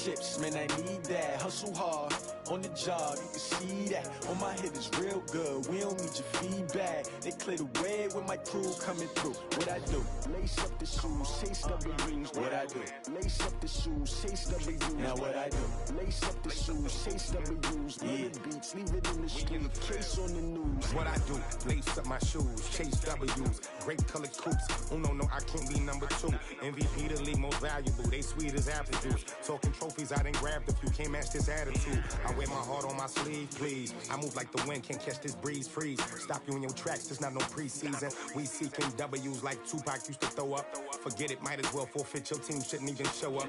chips, man, I need that. Hustle hard, on the job, you can see that. On my head is real good, we don't need your feedback. They clear the way with my crew coming through. What I do? Lace up the shoes, chase W's. What I do? Lace up the shoes, chase W's. Now what I do? Lace up the shoes, chase W's. Yeah. Beats, leave it in the street, case on the news. What I do? Lace up my shoes, chase W's. Great colored coops. Oh no, I can't be number 2. MVP the league most valuable. They sweet as apple juice. Talking trophies, I done grabbed a few. Can't match this attitude. I wear my heart on my sleeve, please. I move like the wind, can't catch this breeze. Freeze. Stop you in your tracks. There's not no preseason. We seeking W's like Tupac used to throw up. Forget it, might as well forfeit. Your team shouldn't even show up.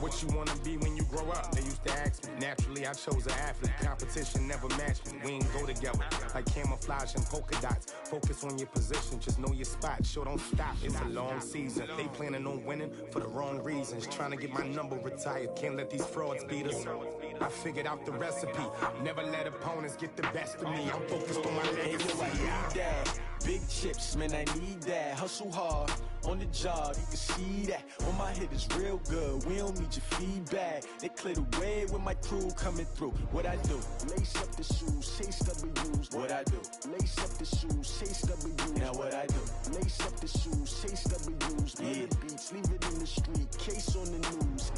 What you wanna be when you grow up? They used to ask me. Naturally, I chose an athlete. Competition never matched me. We ain't go together like camouflage and polka dots. Focus on your position, just know your spot. Sure, don't stop. It's a long season. They planning on winning for the wrong reasons. Trying to get my number retired. Can't let these frauds beat us. I figured out the recipe. Never let opponents get the best of me. I'm focused on my legacy. I need that. Big chips, man, I need that. Hustle hard, on the job, you can see that. On my head is real good, we don't need your feedback. They clear the way with my crew coming through. What I do? Lace up the shoes, chase W's. What I do? Lace up the shoes, chase W's. Now what I do? Lace up the shoes, chase W's. Yeah. Beats, leave it in the street, case on the news.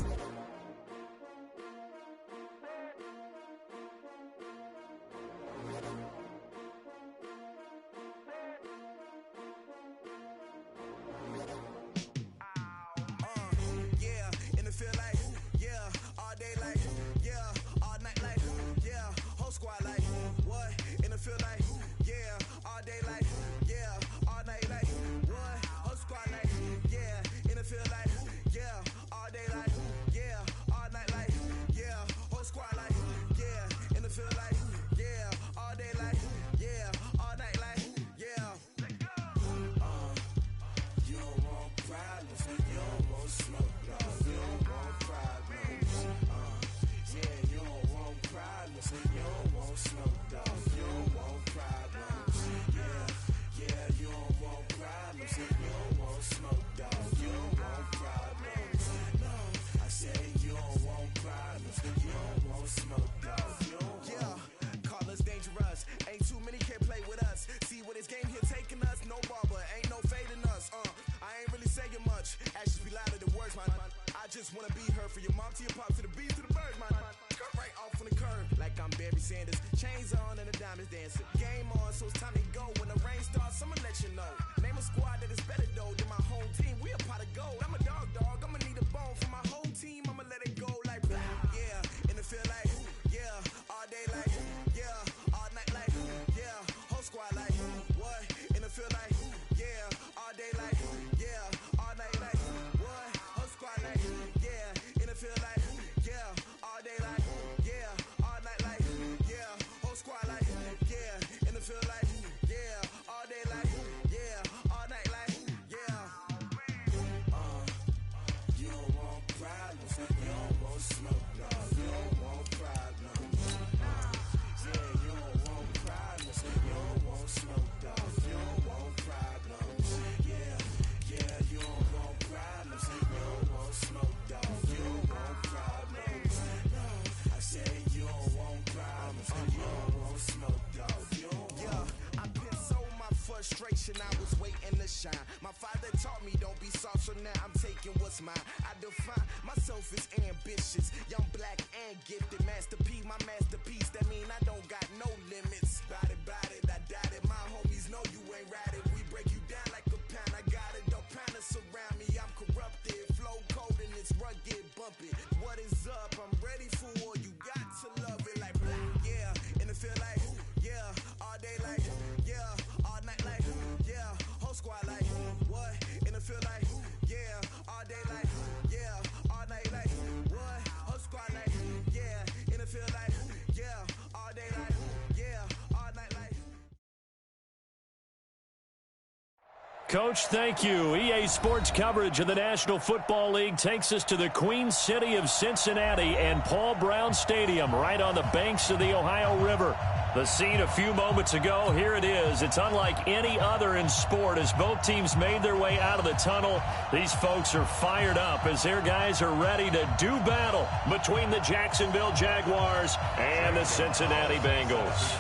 I was waiting to shine. My father taught me don't be soft, so now I'm taking what's mine. I define myself as ambitious, young, black, and gifted. Master P, my masterpiece. That mean I don't got no limits. Bout it, I doubt it. My homies know you ain't ratted. We break you down like a pound. I got it, don't pound us around me. I'm corrupted, flow cold and it's rugged, bumpy. What is up? I'm ready for war. You got to love it like yeah, and it feel like yeah, all day like yeah, all night like yeah, whole squad like what? And it feel like yeah, all day like yeah, all night like what? Whole squad like yeah, and it feel like yeah, all day like yeah, all night like. Coach, thank you. EA Sports coverage of the National Football League takes us to the Queen City of Cincinnati and Paul Brown Stadium right on the banks of the Ohio River. The scene a few moments ago, here it is. It's unlike any other in sport as both teams made their way out of the tunnel. These folks are fired up as their guys are ready to do battle between the Jacksonville Jaguars and the Cincinnati Bengals.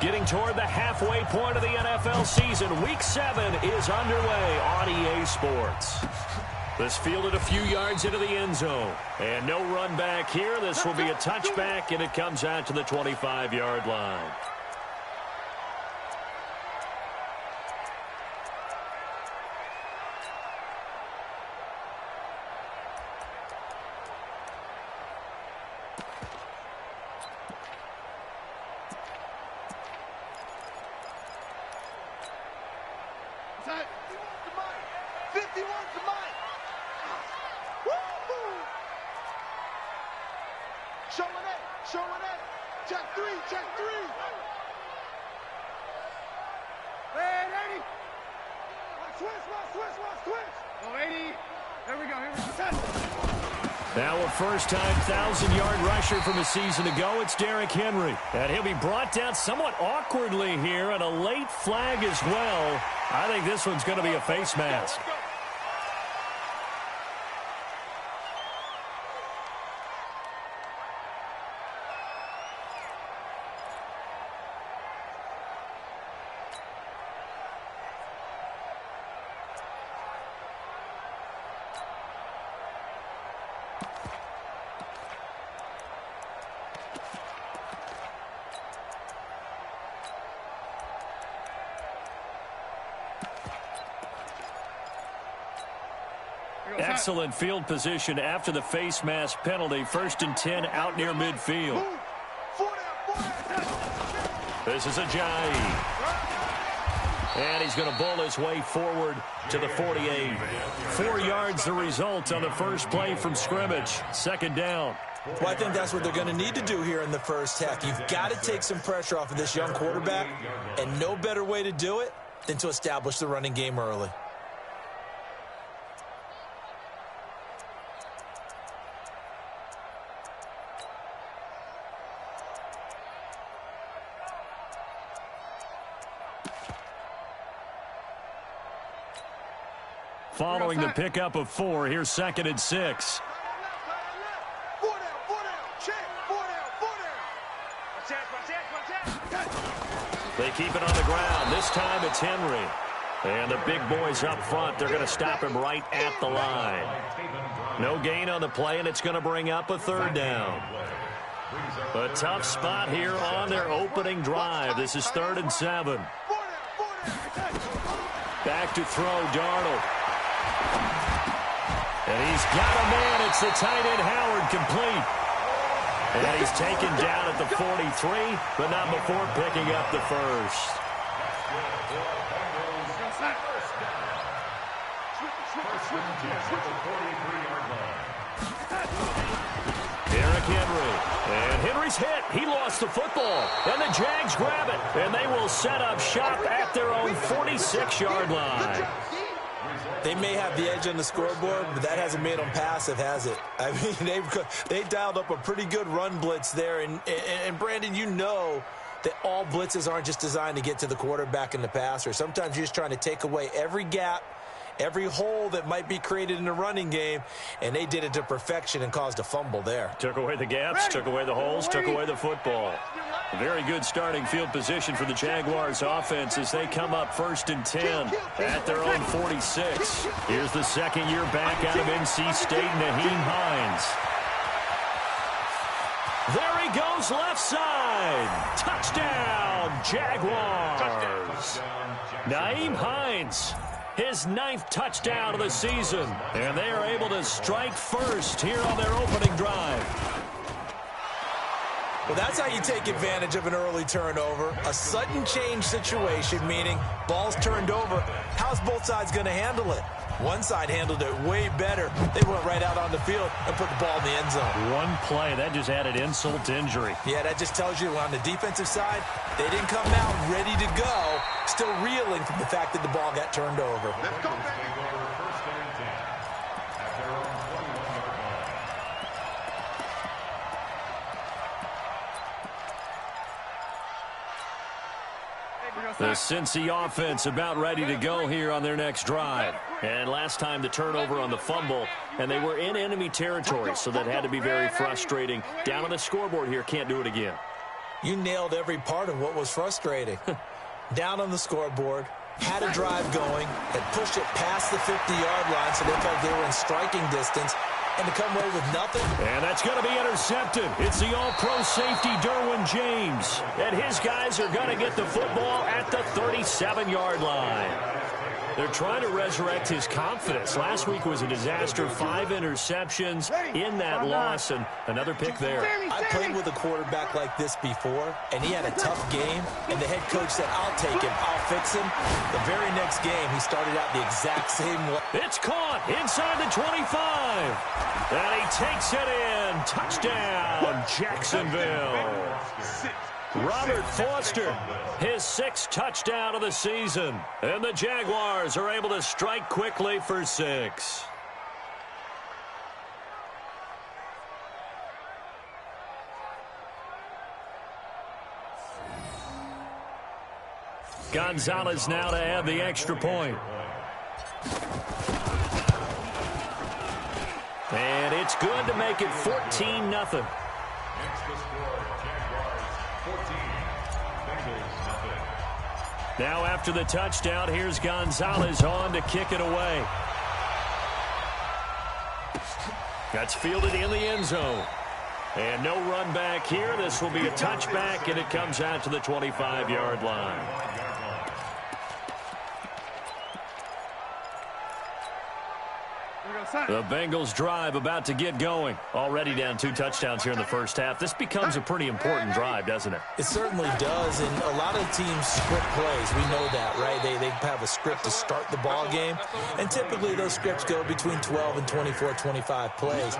Getting toward the halfway point of the NFL season, Week 7 is underway on EA Sports. This fielded a few yards into the end zone. And no run back here. This will be a touchback, and it comes out to the 25-yard line. Now a first-time 1,000-yard rusher from a season ago, it's Derrick Henry. And he'll be brought down somewhat awkwardly here, and a late flag as well. I think this one's going to be a face mask. Excellent field position after the face mask penalty. 1st and 10 out near midfield. This is Ajayi. And he's going to bull his way forward to the 48. 4 yards the result on the first play from scrimmage. 2nd down. Well, I think that's what they're going to need to do here in the first half. You've got to take some pressure off of this young quarterback, and no better way to do it than to establish the running game early. Following the pickup of 4, here's 2nd and 6. They keep it on the ground. This time it's Henry. And the big boys up front, they're going to stop him right at the line. No gain on the play, and it's going to bring up a 3rd down. A tough spot here on their opening drive. This is 3rd and 7. Back to throw, Darnold. And he's got a man. It's the tight end, Howard, complete. And he's taken down at the 43, but not before picking up the first. Derrick Henry. And Henry's hit. He lost the football. And the Jags grab it. And they will set up shop at their own 46-yard line. They may have the edge on the scoreboard, but that hasn't made them passive, has it? I mean, they dialed up a pretty good run blitz there. And Brandon, you know that all blitzes aren't just designed to get to the quarterback and the passer. Sometimes you're just trying to take away every gap, every hole that might be created in the running game, and they did it to perfection and caused a fumble there. Took away the gaps, took away the holes, took away the football. Very good starting field position for the Jaguars offense as they come up 1st and 10 at their own 46. Here's the second-year back out of NC State, Nyheim Hines. There he goes, left side. Touchdown, Jaguars. Nyheim Hines, his 9th touchdown of the season. And they are able to strike first here on their opening drive. Well, that's how you take advantage of an early turnover. A sudden change situation, meaning ball's turned over. How's both sides going to handle it? One side handled it way better. They went right out on the field and put the ball in the end zone. One play, that just added insult to injury. Yeah, that just tells you on the defensive side, they didn't come out ready to go, still reeling from the fact that the ball got turned over. Let's go, baby. The Cincy offense about ready to go here on their next drive. And last time the turnover on the fumble, and they were in enemy territory, so that had to be very frustrating. Down on the scoreboard here, can't do it again. You nailed every part of what was frustrating. Down on the scoreboard, had a drive going, had pushed it past the 50-yard line, so they looked like they were in striking distance, and to come away with nothing. And that's going to be intercepted. It's the all-pro safety, Derwin James. And his guys are going to get the football at the 37-yard line. They're trying to resurrect his confidence. Last week was a disaster. 5 interceptions in that loss, and another pick there. I played with a quarterback like this before, and he had a tough game, and the head coach said, I'll take him, I'll fix him. The very next game, he started out the exact same way. It's caught inside the 25. And he takes it in. Touchdown, Jacksonville. Robert Foster, his 6th touchdown of the season. And the Jaguars are able to strike quickly for 6. Gonzalez now to add the extra point. And it's good to make it 14-0. Now after the touchdown, here's Gonzalez on to kick it away. That's fielded in the end zone. And no run back here. This will be a touchback, and it comes out to the 25-yard line. The Bengals drive about to get going. Already down 2 touchdowns here in the first half. This becomes a pretty important drive, doesn't it? It certainly does, and a lot of teams script plays. We know that, right? They have a script to start the ball game, and typically those scripts go between 12 and 24, 25 plays.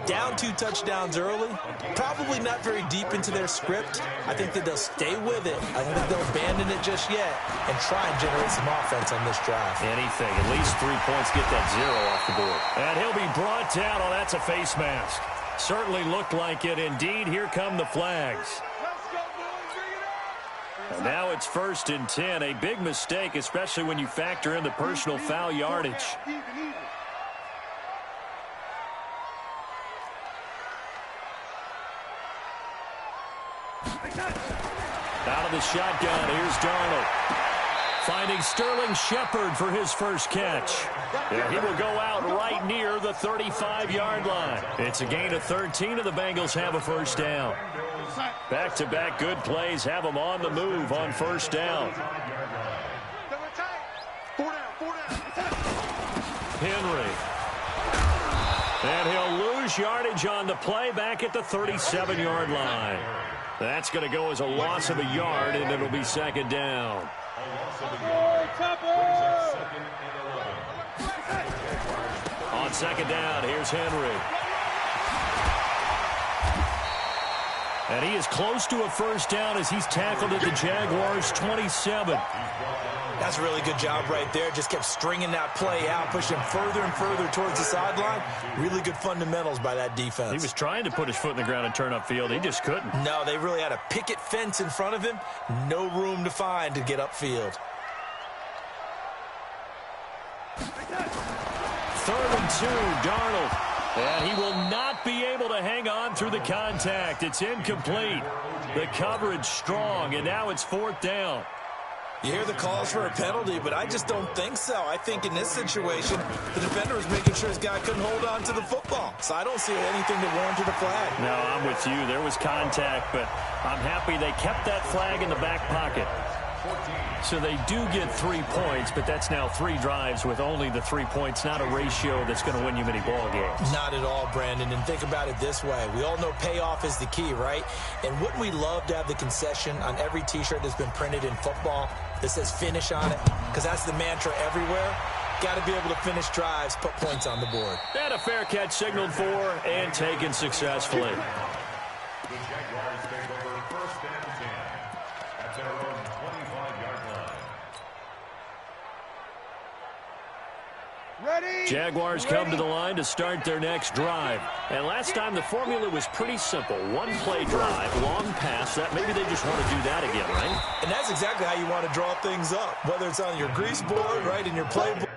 Down 2 touchdowns early, probably not very deep into their script. I think that they'll stay with it. I don't think they'll abandon it just yet and try and generate some offense on this drive. Anything, at least 3 points, get that 0 off the board. And he'll be brought down. Oh, that's a face mask. Certainly looked like it. Indeed, here come the flags. And now it's 1st and 10. A big mistake, especially when you factor in the personal foul yardage. Out of the shotgun, here's Darnold. Finding Sterling Shepard for his first catch. And he will go out right near the 35-yard line. It's a gain of 13, and the Bengals have a first down. Back-to-back good plays have them on the move on first down. Henry. And he'll lose yardage on the play back at the 37-yard line. That's going to go as a loss of a yard, and it'll be 2nd down. On 2nd down, here's Henry. And he is close to a first down as he's tackled at the Jaguars' 27. That's a really good job right there. Just kept stringing that play out, pushing further and further towards the sideline. Really good fundamentals by that defense. He was trying to put his foot in the ground and turn upfield. He just couldn't. No, they really had a picket fence in front of him. No room to find to get upfield. 3rd and 2, Darnold. And he will not be able to hang on through the contact. It's incomplete. The coverage strong, and now it's 4th down. You hear the calls for a penalty, but I just don't think so. I think in this situation, the defender was making sure his guy couldn't hold on to the football. So I don't see anything that warranted a flag. No, I'm with you. There was contact, but I'm happy they kept that flag in the back pocket. So they do get 3 points, but that's now 3 drives with only the 3 points, not a ratio that's going to win you many ball games. Not at all, Brandon. And think about it this way. We all know payoff is the key, right? And wouldn't we love to have the concession on every T-shirt that's been printed in football that says finish on it? Because that's the mantra everywhere. Got to be able to finish drives, put points on the board. And a fair catch signaled for and taken successfully. The Jaguars take over 1st and 10 at their own 25-yard line. Jaguars come to the line to start their next drive. And last time the formula was pretty simple. One play drive, long pass. That maybe they just want to do that again, right? And that's exactly how you want to draw things up, whether it's on your grease board, right, in your playbook.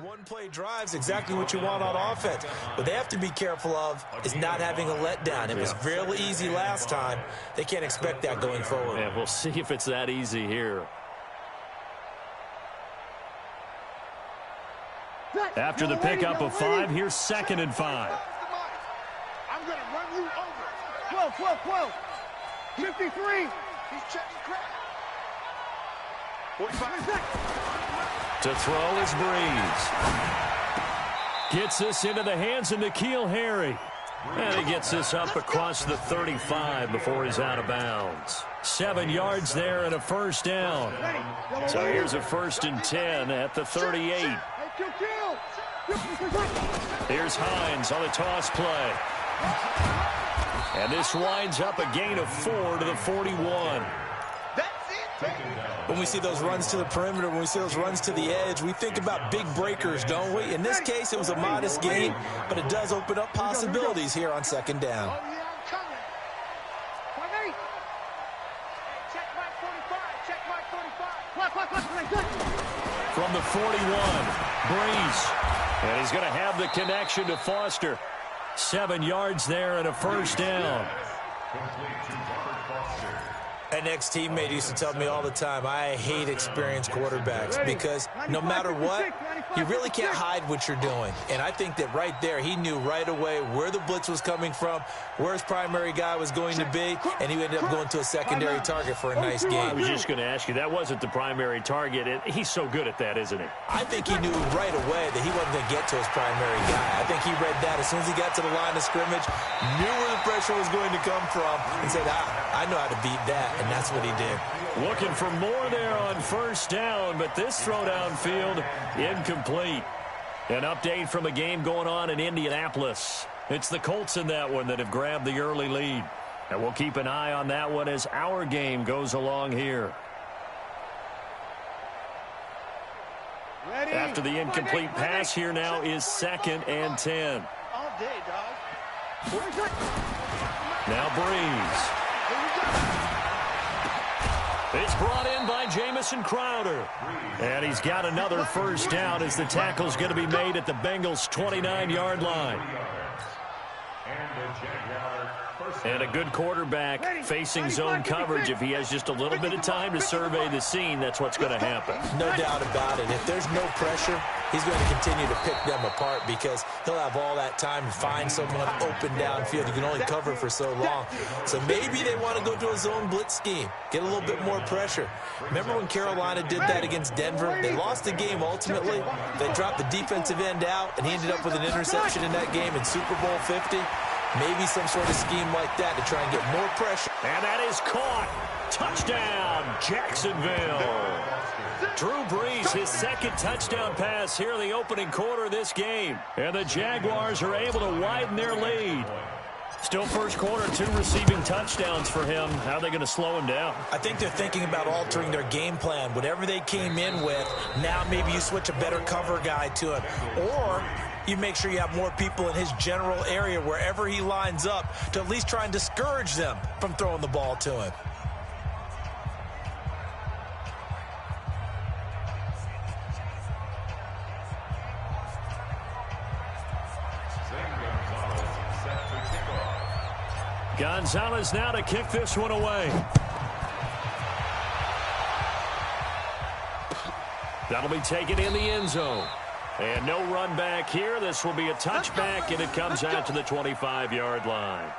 One-play drives exactly what you want on offense. What they have to be careful of is not having a letdown. It was really easy last time. They can't expect that going forward. Yeah, we'll see if it's that easy here. After the pickup of 5, here's 2nd and 5. I'm going to run you over. 12. 53. He's checking crack. 45. To throw is Breeze. Gets this into the hands of N'Keal Harry. And he gets this up across the 35 before he's out of bounds. 7 yards there and a first down. So here's a 1st and 10 at the 38. Here's Hines on a toss play. And this winds up a gain of 4 to the 41. That's it. When we see those runs to the perimeter, when we see those runs to the edge, we think about big breakers, don't we? In this case, it was a modest gain, but it does open up possibilities here on second down. Oh, yeah, I'm coming. 28. Check mark 45. Check mark 45. Good. From the 41, Breeze. And he's going to have the connection to Foster. 7 yards there and a first down. An ex-teammate used to tell me all the time, I hate experienced quarterbacks because no matter what, you really can't hide what you're doing. And I think that right there, he knew right away where the blitz was coming from, where his primary guy was going to be, and he ended up going to a secondary target for a nice I game. was just going to ask you, that wasn't the primary target. He's so good at that, isn't he? I think he knew right away that he wasn't going to get to his primary guy. I think he read that as soon as he got to the line of scrimmage, knew where the pressure was going to come from, and said, I know how to beat that. And that's what he did. Looking for more there on first down, but this throw downfield incomplete. An update from a game going on in Indianapolis. It's the Colts in that one that have grabbed the early lead. And we'll keep an eye on that one as our game goes along here. Ready? After the incomplete pass, here now is 2nd and 10. All day, dog. Now Breeze. It's brought in by Jamison Crowder. And he's got another first down as the tackle's going to be made at the Bengals' 29-yard line. And a good quarterback facing zone coverage. If he has just a little bit of time to survey the scene, that's what's going to happen. No doubt about it. If there's no pressure, he's going to continue to pick them apart because he'll have all that time to find someone open downfield. You can only cover for so long. So maybe they want to go to a zone blitz scheme, get a little bit more pressure. Remember when Carolina did that against Denver? They lost the game ultimately. They dropped the defensive end out, and he ended up with an interception in that game in Super Bowl 50. Maybe some sort of scheme like that to try and get more pressure. And that is caught. Touchdown, Jacksonville. Drew Brees, his 2nd touchdown pass here in the opening quarter of this game. And the Jaguars are able to widen their lead. Still first quarter, 2 receiving touchdowns for him. How are they going to slow him down? I think they're thinking about altering their game plan. Whatever they came in with, now maybe you switch a better cover guy to him. Or you make sure you have more people in his general area wherever he lines up to at least try and discourage them from throwing the ball to him. Gonzalez now to kick this one away. That'll be taken in the end zone. And no run back here. This will be a touchback, and it comes out to the 25-yard line.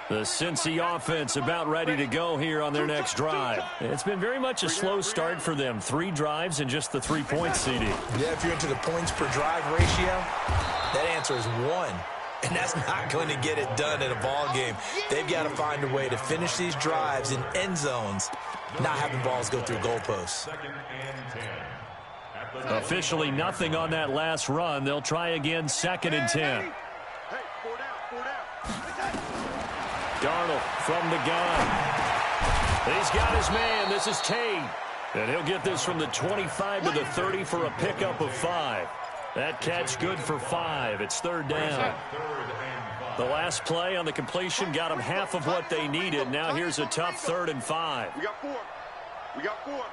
The Cincy offense about ready to go here on their next drive. It's been very much a slow start for them. 3 drives and just the 3-point CD. Yeah, if you're into the points per drive ratio, that answer is 1. And that's not going to get it done in a ball game. They've got to find a way to finish these drives in end zones, not having balls go through goalposts. Officially nothing on that last run. They'll try again, 2nd and 10. Darnold from the gun. He's got his man. This is Tate. And he'll get this from the 25 to the 30 for a pickup of 5. That catch good for 5. It's 3rd down. The last play on the completion got them half of what they needed. Now here's a tough 3rd and 5. We got 4.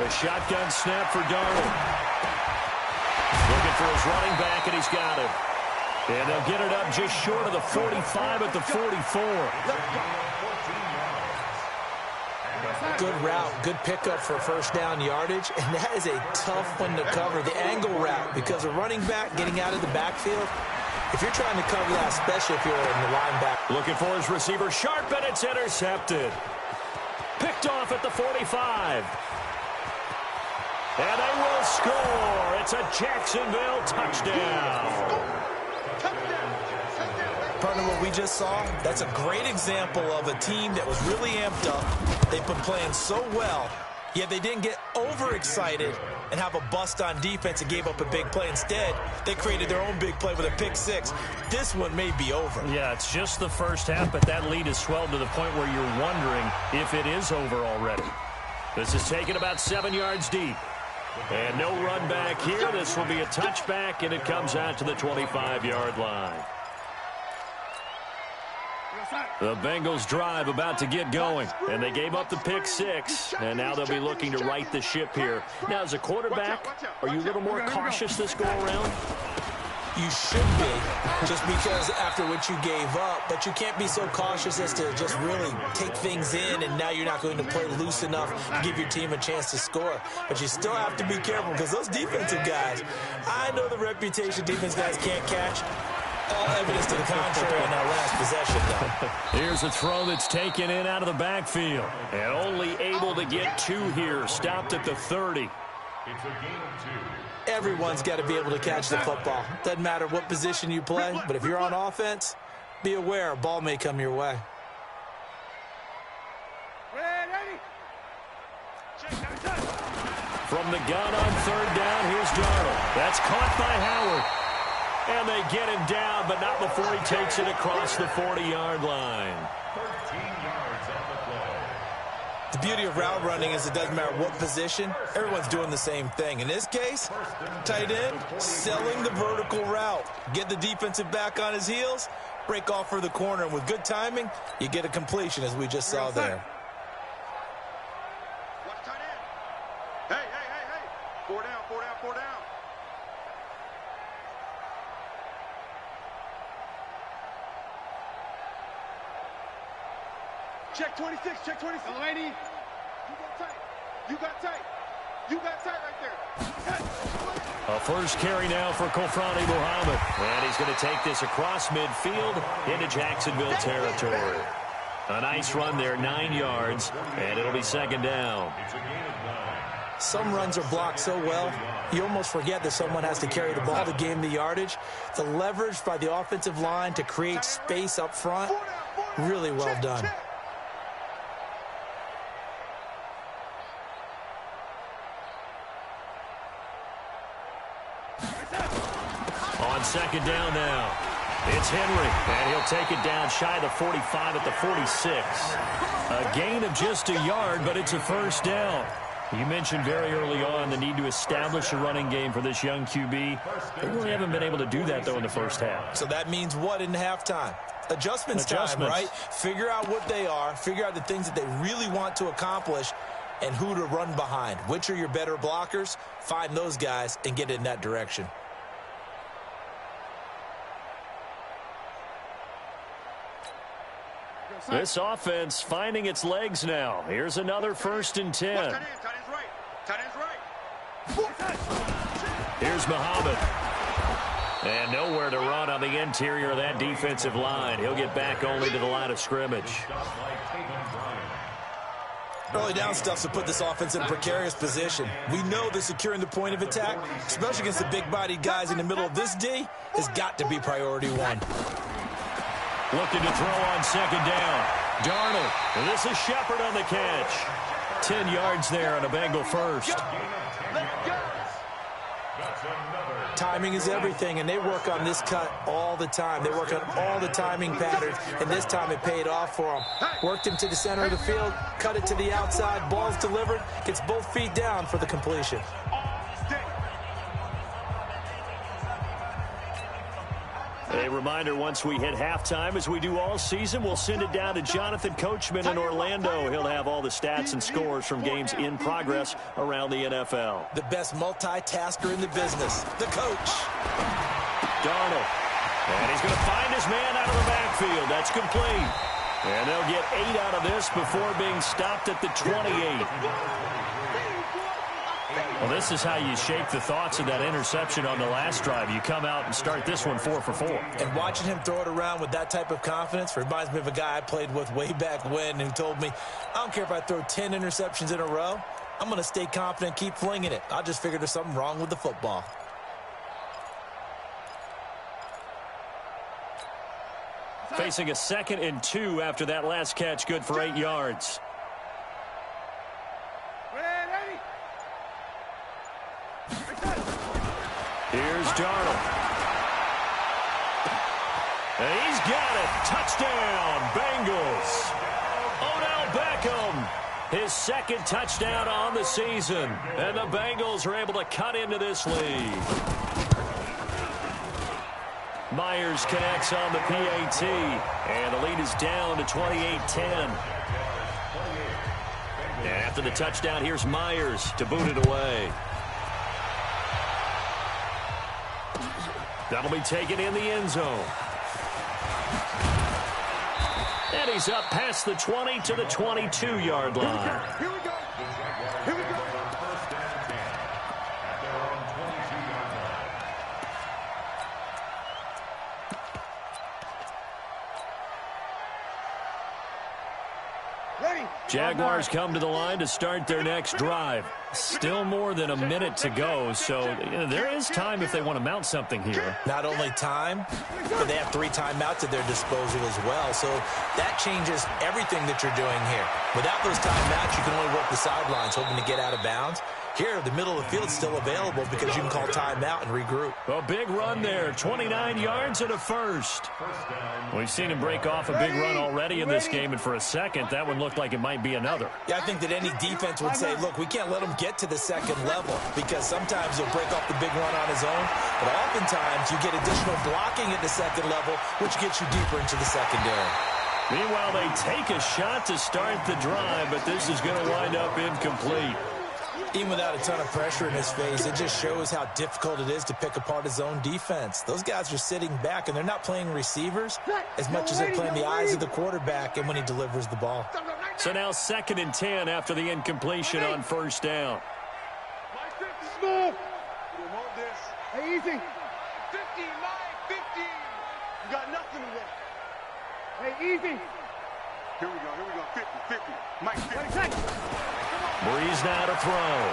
A shotgun snap for Darnold. Looking for his running back, and he's got it. And they'll get it up just short of the 45 at the 44. Good route, good pickup for first down yardage, and that is a tough one to cover, the angle route, because a running back getting out of the backfield, if you're trying to cover that, especially if you're in the linebacker. Looking for his receiver, Sharp, and it's intercepted. Picked off at the 45. And they will score. It's a Jacksonville touchdown. Partner, what we just saw, that's a great example of a team that was really amped up. They've been playing so well. Yet they didn't get overexcited and have a bust on defense and gave up a big play. Instead, they created their own big play with a pick six. This one may be over. Yeah, it's just the first half, but that lead has swelled to the point where you're wondering if it is over already. This is taken about 7 yards deep. And no run back here. This will be a touchback, and it comes out to the 25-yard line. The Bengals drive about to get going, and they gave up the pick six, and now they'll be looking to right the ship here. Now, as a quarterback, are you a little more cautious this go-around? You should be, just because after what you gave up, but you can't be so cautious as to just really take things in, and now you're not going to play loose enough to give your team a chance to score. But you still have to be careful, because those defensive guys, I know the reputation defense guys can't catch. All evidence to the contrary on that last possession, though. Here's a throw that's taken in out of the backfield, and only able to get 2 here, stopped at the 30. It's a gain of 2. Everyone's got to be able to catch the football. Doesn't matter what position you play, but if you're on offense, be aware a ball may come your way. From the gun on 3rd down, here's Darnold. That's caught by Howard. And they get him down, but not before he takes it across the 40-yard line. 13 yards on the play. The beauty of route running is it doesn't matter what position, everyone's doing the same thing. In this case, tight end, selling the vertical route. Get the defensive back on his heels, break off for the corner, and with good timing, you get a completion, as we just saw there. Watch tight end. Hey. 4 down. Check 26, check 26. Lady. You got tight right there. A first carry now for Kofrani Muhammad. And he's going to take this across midfield into Jacksonville territory. A nice run there, 9 yards, and it'll be 2nd down. It's a gain of 9. Some runs are blocked so well, you almost forget that someone has to carry the ball to gain the yardage. The leverage by the offensive line to create space up front, really well done. On 2nd down now, it's Henry, and he'll take it down shy of the 45 at the 46. A gain of just a yard, but it's a 1st down. You mentioned very early on the need to establish a running game for this young QB. They really haven't been able to do that, though, in the first half. So that means what in halftime? Adjustments time, right? Figure out what they are, figure out the things that they really want to accomplish, and who to run behind. Which are your better blockers? Find those guys and get in that direction. This offense finding its legs now. Here's another 1st and 10. Tight end's right. Here's Muhammad. And nowhere to run on the interior of that defensive line. He'll get back only to the line of scrimmage. Early down stuff to put this offense in a precarious position. We know that securing the point of attack, especially against the big-bodied guys in the middle of this D, has got to be priority 1. Looking to throw on 2nd down. Darnold. And this is Shepard on the catch. 10 yards there on a Bengal first. Timing is everything, and they work on this cut all the time. They work on all the timing patterns, and this time it paid off for them. Worked him to the center of the field, cut it to the outside, ball's delivered, gets both feet down for the completion. A reminder, once we hit halftime, as we do all season, we'll send it down to Jonathan Coachman in Orlando. He'll have all the stats and scores from games in progress around the NFL. The best multitasker in the business, the coach. Darnold. And he's going to find his man out of the backfield. That's complete. And they'll get 8 out of this before being stopped at the 28. Well, this is how you shake the thoughts of that interception on the last drive. You come out and start this one 4 for 4. And watching him throw it around with that type of confidence reminds me of a guy I played with way back when who told me, I don't care if I throw 10 interceptions in a row. I'm going to stay confident, keep flinging it. I just figured there's something wrong with the football. Facing a 2nd and 2 after that last catch, good for 8 yards. Ready? Here's Darnold. And he's got it. Touchdown, Bengals. Odell Beckham, his second touchdown on the season. And the Bengals are able to cut into this lead. Myers connects on the PAT, and the lead is down to 28-10. And after the touchdown, here's Myers to boot it away. That'll be taken in the end zone. And he's up past the 20 to the 22-yard line. Here we go. Here we go. First down 10 at their own 22-yard line. Ready. Jaguars come to the line to start their next drive. Still more than a minute to go, so there is time if they want to mount something here. Not only time, but they have 3 timeouts at their disposal as well. So that changes everything that you're doing here. Without those timeouts, you can only work the sidelines, hoping to get out of bounds. Here, the middle of the field is still available because you can call timeout and regroup. A big run there, 29 yards and a first. We've seen him break off a big run already in this game, and for a second, that one looked like it might be another. Yeah, I think that any defense would say, look, we can't let him get to the second level because sometimes he'll break off the big run on his own, but oftentimes you get additional blocking at the second level, which gets you deeper into the secondary. Meanwhile, they take a shot to start the drive, but this is going to wind up incomplete. Even without a ton of pressure in his face, it just shows how difficult it is to pick apart his own defense. Those guys are sitting back, and they're not playing receivers as much as they're playing the eyes of the quarterback and when he delivers the ball. So now 2nd and 10 after the incompletion on first down. Smooth. Hey, easy. 50, 50. You got nothing to win. Hey, easy. Here we go, 50, 50. Mike, 50. Breeze now to throw.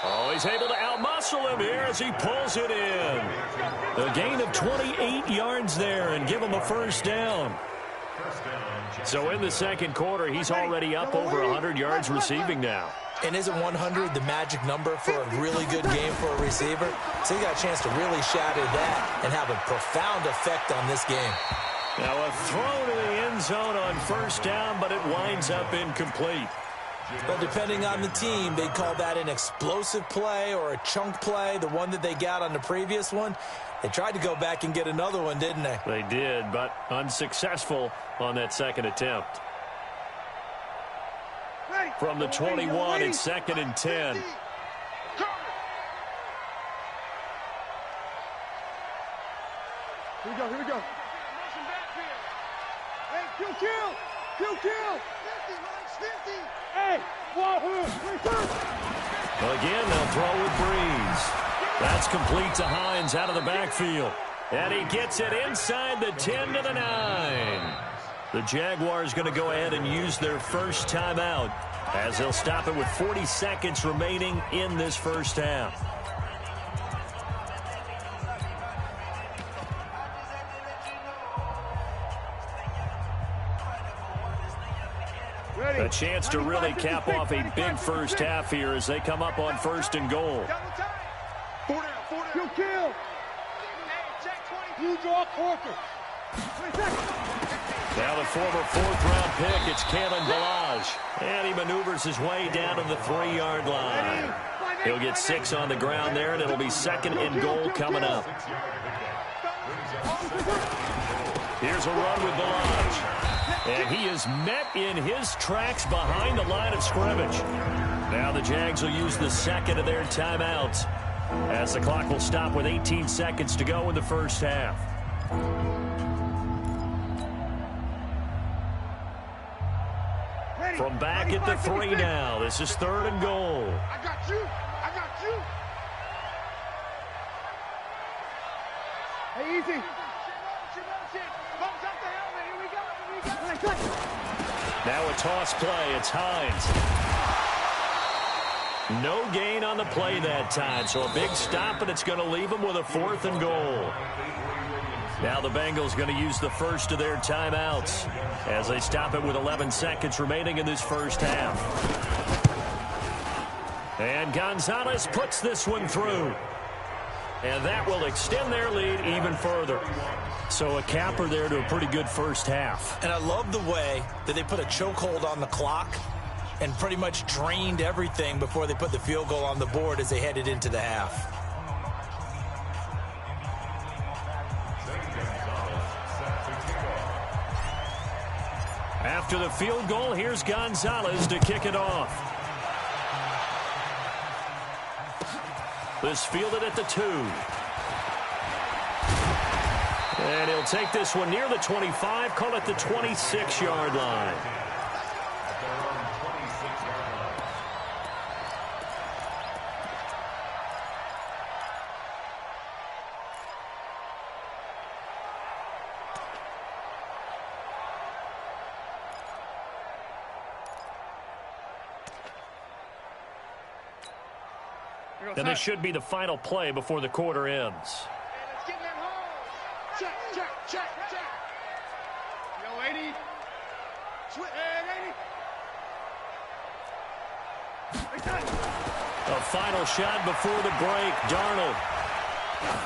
Oh, he's able to outmuscle him here as he pulls it in. A gain of 28 yards there and give him a first down. So in the second quarter, he's already up over 100 yards receiving now. And isn't 100 the magic number for a really good game for a receiver? So he got a chance to really shatter that and have a profound effect on this game. Now a throw to the end zone on first down, but it winds up incomplete. But depending on the team, they call that an explosive play or a chunk play, the one that they got on the previous one. They tried to go back and get another one, didn't they? They did, but unsuccessful on that second attempt. From the 21, it's 2nd and 10. Here we go. Hey, kill. Hey, Wahoo. Again, they'll throw with Breeze. That's complete to Hines out of the backfield. And he gets it inside the 10 to the 9. The Jaguars going to go ahead and use their first timeout as they'll stop it with 40 seconds remaining in this first half. A chance to really cap off a big first half here as they come up on 1st and goal. Kill. You draw Corker. Now the former 4th-round pick, it's Kalen Ballage. And he maneuvers his way down to the 3-yard line. He'll get 6 on the ground there, and it'll be 2nd and goal coming up. Here's a run with Ballage. And he is met in his tracks behind the line of scrimmage. Now the Jags will use the 2nd of their timeouts as the clock will stop with 18 seconds to go in the first half. From back at the 3 now, this is 3rd and goal. I got you. Hey, easy. Now a toss play. It's Hines. No gain on the play that time, so a big stop, and it's going to leave them with a 4th and goal. Now the Bengals going to use the first of their timeouts as they stop it with 11 seconds remaining in this first half. And Gonzalez puts this one through. And that will extend their lead even further. So a capper there to a pretty good first half. And I love the way that they put a chokehold on the clock and pretty much drained everything before they put the field goal on the board as they headed into the half. After the field goal, here's Gonzalez to kick it off. This fielded at the 2. And he'll take this one near the 25, call it the 26-yard line. And this should be the final play before the quarter ends. Hey, let's get in that hole. Check, check, check, check. Yo, lady. Hey, lady. A final shot before the break. Darnold.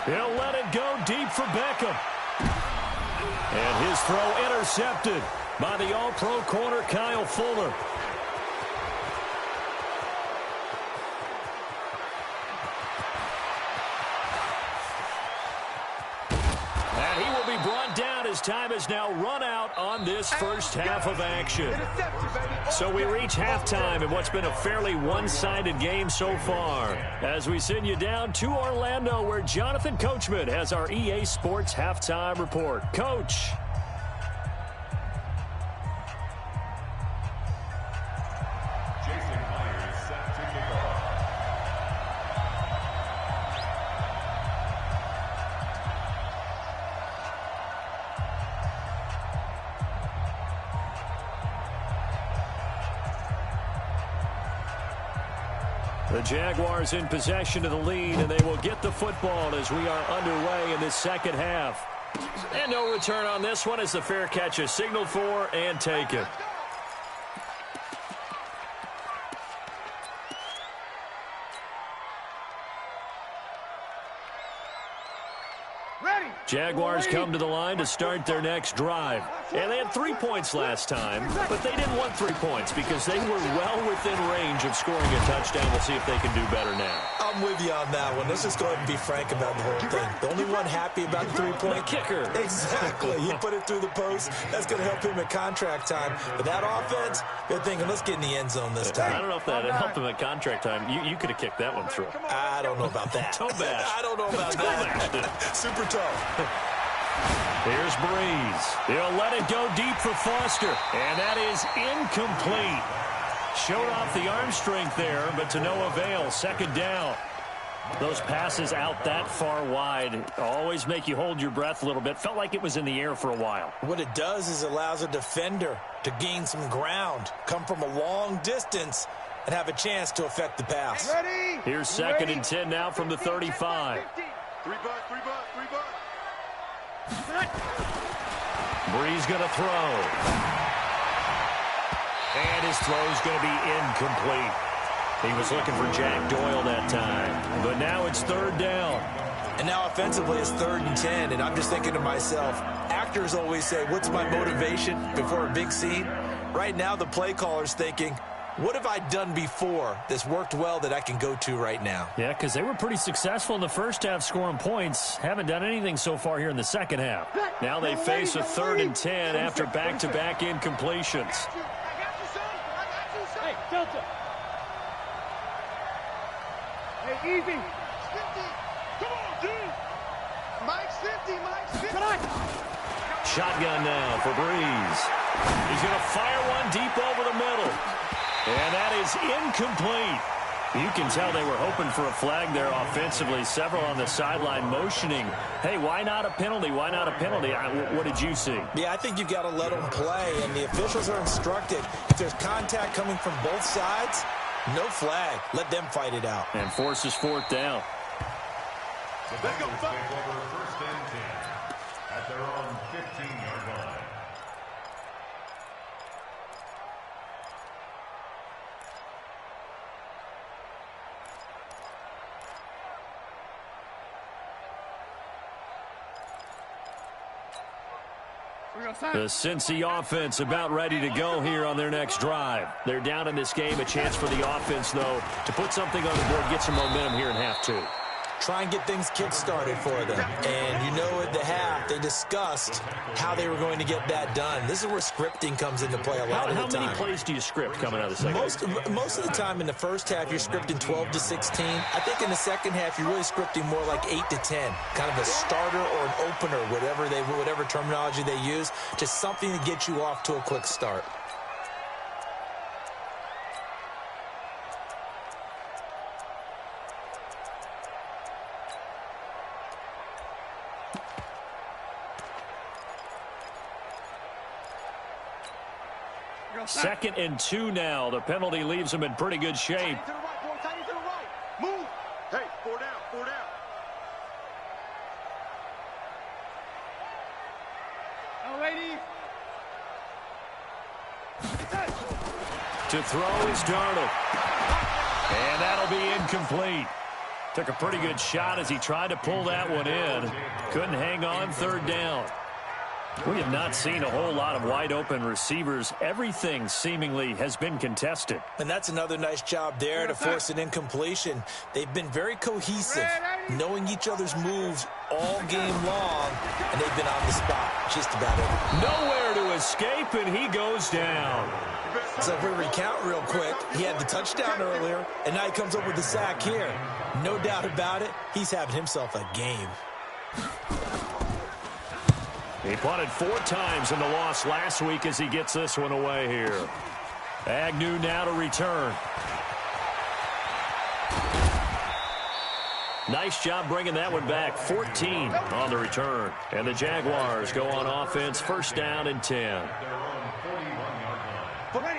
He'll let it go deep for Beckham. And his throw intercepted by the all-pro corner Kyle Fuller. His time is now run out on this first half of action. So we reach halftime in what's been a fairly one-sided game so far. As we send you down to Orlando, where Jonathan Coachman has our EA Sports Halftime Report. Coach. The Jaguars in possession of the lead, and they will get the football as we are underway in this second half. And no return on this one as the fair catch is signaled for and taken. Jaguars come to the line to start their next drive. And they had 3 points last time, but they didn't want 3 points because they were well within range of scoring a touchdown. We'll see if they can do better now. I'm with you on that one. Let's just go ahead and be frank about the whole thing. The only one happy about the 3-point kicker. Exactly. He put it through the post. That's going to help him at contract time. But that offense, they're thinking, let's get in the end zone this time. I don't know if that helped him at contract time. You could have kicked that one through. I don't know about that. Toe bash. I don't know about that. Super tough. Here's Breeze. He'll let it go deep for Foster. And that is incomplete. Showed off the arm strength there, but to no avail. Second down. Those passes out that far wide always make you hold your breath a little bit. Felt like it was in the air for a while. What it does is it allows a defender to gain some ground, come from a long distance, and have a chance to affect the pass. Ready? Here's second and 10 now from the 35. 3 butt. Breeze going to throw. And his throw's going to be incomplete. He was looking for Jack Doyle that time. But now it's third down. And now offensively it's 3rd and 10. And I'm just thinking to myself, actors always say, what's my motivation before a big scene? Right now the play caller's thinking, what have I done before that's worked well that I can go to right now? Yeah, because they were pretty successful in the first half scoring points. Haven't done anything so far here in the second half. Now they face a 3rd and 10 after back-to-back incompletions. Hey, Delta. Hey, easy. 50. Come on, dude. Mike's 50. Mike's 50. Shotgun now for Breeze. He's going to fire one deep over the middle. And that is incomplete. You can tell they were hoping for a flag there offensively. Several on the sideline motioning, hey, why not a penalty? Why not a penalty? What did you see? Yeah, I think you've got to let them play, and the officials are instructed. If there's contact coming from both sides, no flag. Let them fight it out. And forces 4th down. Let's go. Take over 1st and 10 at their own 15-yard line. The Cincy offense about ready to go here on their next drive. They're down in this game. A chance for the offense, though, to put something on the board, get some momentum here in half two. Try and get things kick-started for them. And you know at the half, they discussed how they were going to get that done. This is where scripting comes into play a lot of the time. How many plays do you script coming out of the second? Most of the time in the first half, you're scripting 12 to 16. I think in the second half, you're really scripting more like 8 to 10. Kind of a starter or an opener, whatever terminology they use. Just something to get you off to a quick start. Second and 2 now. The penalty leaves them in pretty good shape. To the right, boy. Tight to the right. Move. Hey, 4 down, 4 down. Now, ladies. To throw is Darnold. And that'll be incomplete. Took a pretty good shot as he tried to pull that one in. Couldn't hang on, third down. We have not seen a whole lot of wide-open receivers. Everything seemingly has been contested. And that's another nice job there to force an incompletion. They've been very cohesive, knowing each other's moves all game long, and they've been on the spot just about every. Nowhere to escape, and he goes down. So if we recount real quick, he had the touchdown earlier, and now he comes up with the sack here. No doubt about it, he's having himself a game. He punted 4 times in the loss last week as he gets this one away here. Agnew now to return. Nice job bringing that one back. 14 on the return. And the Jaguars go on offense, first down and 10.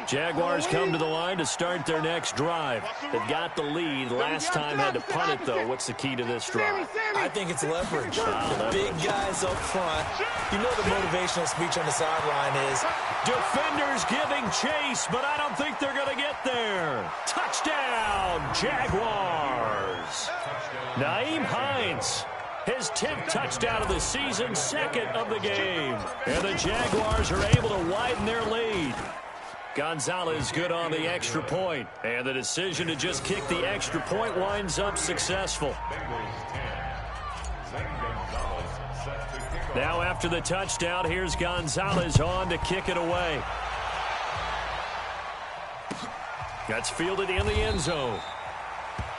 Jaguars come to the line to start their next drive. They've got the lead. Last time had to punt it, though. What's the key to this drive? I think it's leverage. The big guys up front. You know the motivational speech on the sideline is, defenders giving chase, but I don't think they're going to get there. Touchdown, Jaguars. Nyheim Hines, his 10th touchdown of the season, second of the game. And the Jaguars are able to widen their lead. Gonzalez good on the extra point, and the decision to just kick the extra point winds up successful. Now after the touchdown, here's Gonzalez on to kick it away. That's fielded in the end zone.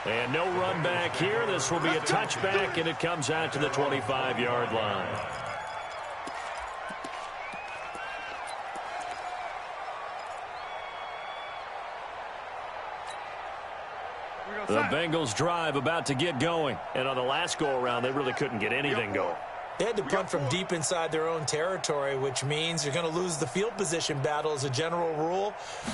And no run back here. This will be a touchback, and it comes out to the 25-yard line. The Bengals drive about to get going. And on the last go-around, they really couldn't get anything going. They had to punt from deep inside their own territory, which means you're going to lose the field position battle as a general rule.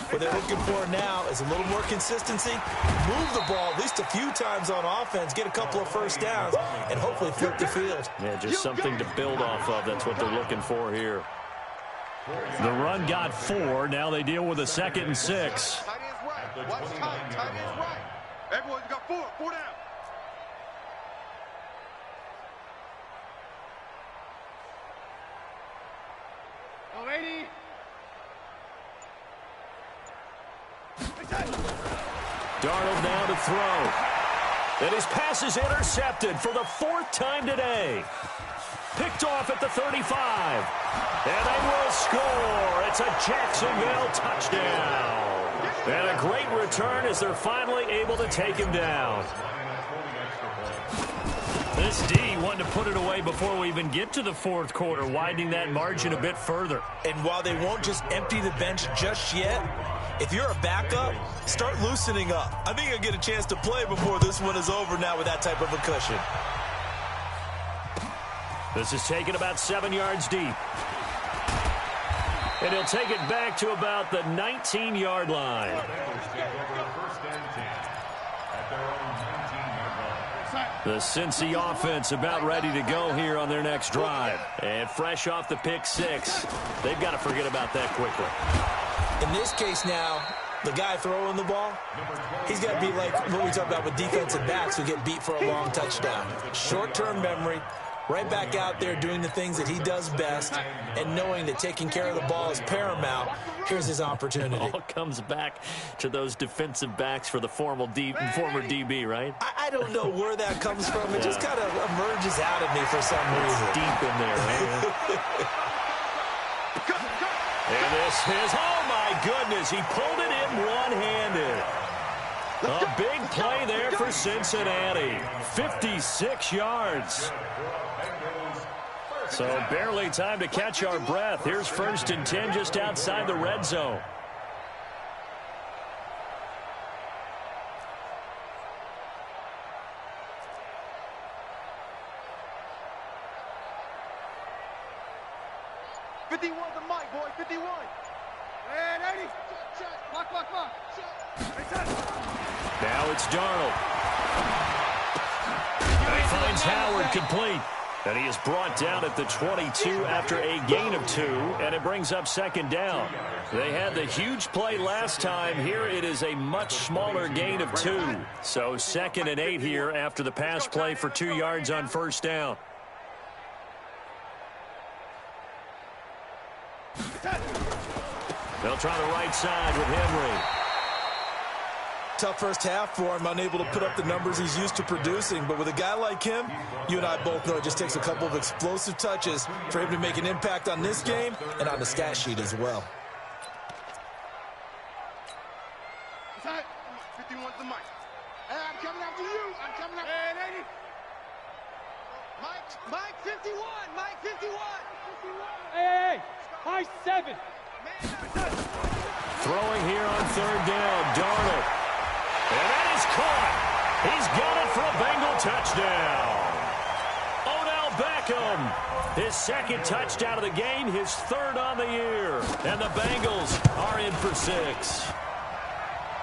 What they're looking for now is a little more consistency, move the ball at least a few times on offense, get a couple of first downs, and hopefully flip the field. Yeah, just something to build off of. That's what they're looking for here. The run got 4. Now they deal with a 2nd and 6. Tight end's right. Watch tight. Tight end's right. Everyone, you got 4. 4 down. Oh, lady. Darnold now to throw. And his pass is intercepted for the 4th time today. Picked off at the 35. And they will score. It's a Jacksonville touchdown. And a great return as they're finally able to take him down. This D wanted to put it away before we even get to the 4th quarter, widening that margin a bit further. And while they won't just empty the bench just yet, if you're a backup, start loosening up. I think you'll get a chance to play before this one is over now with that type of a cushion. This is taken about 7 yards deep. And he'll take it back to about the 19-yard line. The Cincy offense about ready to go here on their next drive. And fresh off the pick 6, they've got to forget about that quickly. In this case now, the guy throwing the ball, he's got to be like what we talk about with defensive backs who get beat for a long touchdown. Short-term memory, right back out there doing the things that he does best and knowing that taking care of the ball is paramount. Here's his opportunity. It all comes back to those defensive backs for the former DB, right? I don't know where that comes from. It just kind of emerges out of me for some reason. Deep in there, right? And this is, oh my goodness, he pulled it in one-handed. A big play there for Cincinnati. 56 yards. So barely time to catch our breath. Here's 1st and 10 just outside the red zone. Now it's Darnold. And he finds Howard complete. And he is brought down at the 22 after a gain of 2, and it brings up 2nd down. They had the huge play last time. Here it is a much smaller gain of 2. So 2nd and 8 here after the pass play for 2 yards on 1st down. They'll try the right side with Henry. Tough first half for him, unable to put up the numbers he's used to producing. But with a guy like him, you and I both know it just takes a couple of explosive touches for him to make an impact on this game and on the stat sheet as well. 51's the mic. Hey, I'm coming after you. I'm coming after you. Hey, lady. Mike 51. Mike 51. Hey. High 7. Throwing here on 3rd down, Darnold. And that is caught. He's got it for a Bengal touchdown. Odell Beckham, his 2nd touchdown of the game, his 3rd on the year. And the Bengals are in for 6.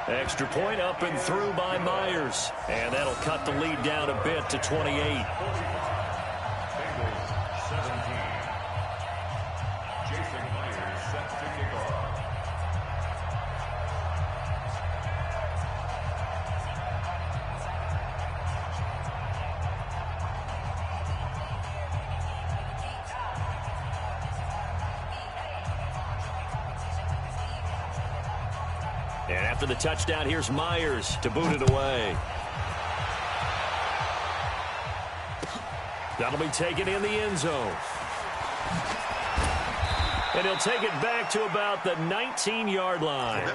Extra point up and through by Myers. And that'll cut the lead down a bit to 28. And after the touchdown, here's Myers to boot it away. That'll be taken in the end zone. And he'll take it back to about the 19-yard line.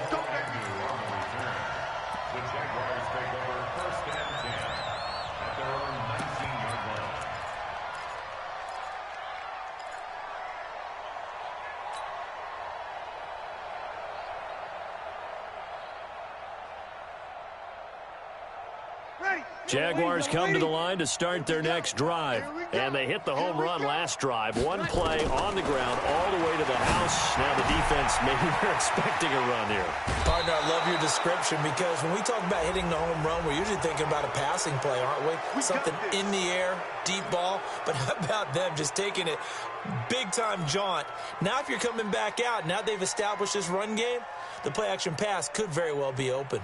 Jaguars come to the line to start their next drive. And they hit the home run last drive. One play on the ground all the way to the house. Now the defense, maybe they're expecting a run here. Partner, I love your description because when we talk about hitting the home run, we're usually thinking about a passing play, aren't we? Something in the air, deep ball. But how about them just taking it big-time jaunt? Now if you're coming back out, now they've established this run game, the play-action pass could very well be open.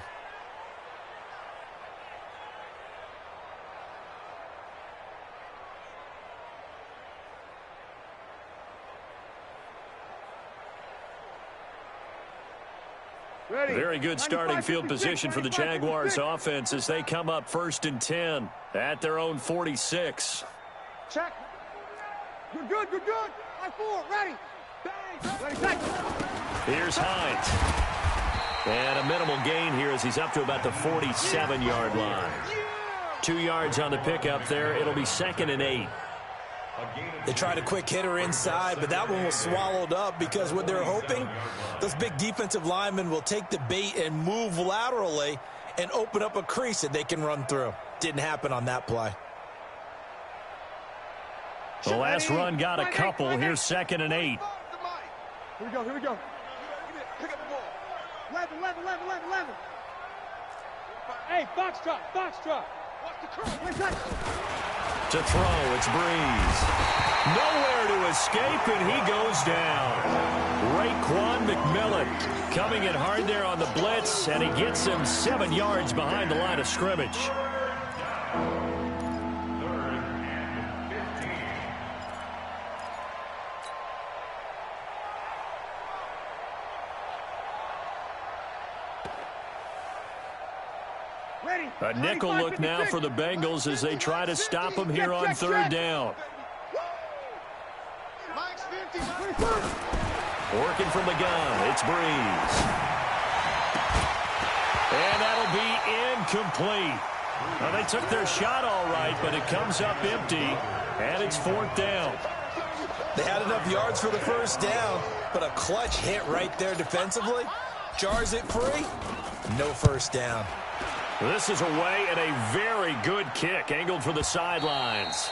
Very good starting field position for the Jaguars offense as they come up 1st and 10 at their own 46. Check. Good, good, good, good. High 4, ready. Bang. Ready, set. Here's Hines. And a minimal gain here as he's up to about the 47-yard line. 2 yards on the pickup there. It'll be 2nd and 8. They tried a quick hitter inside, but that one was swallowed up because what they're hoping, those big defensive linemen will take the bait and move laterally and open up a crease that they can run through. Didn't happen on that play. The last run got a couple. Here's 2nd and 8. Here we go, here we go. Pick up the ball. 11. Hey, Foxtrot. Watch the curl. To throw, it's Breeze. Nowhere to escape, and he goes down. Raekwon McMillan coming in hard there on the blitz, and he gets him 7 yards behind the line of scrimmage. A nickel look now for the Bengals as they try to stop him here on third down. Working from the gun, it's Breeze. And that'll be incomplete. Well, they took their shot all right, but it comes up empty, and it's fourth down. They had enough yards for the first down, but a clutch hit right there defensively jars it free. No first down. This is away and a very good kick, angled for the sidelines.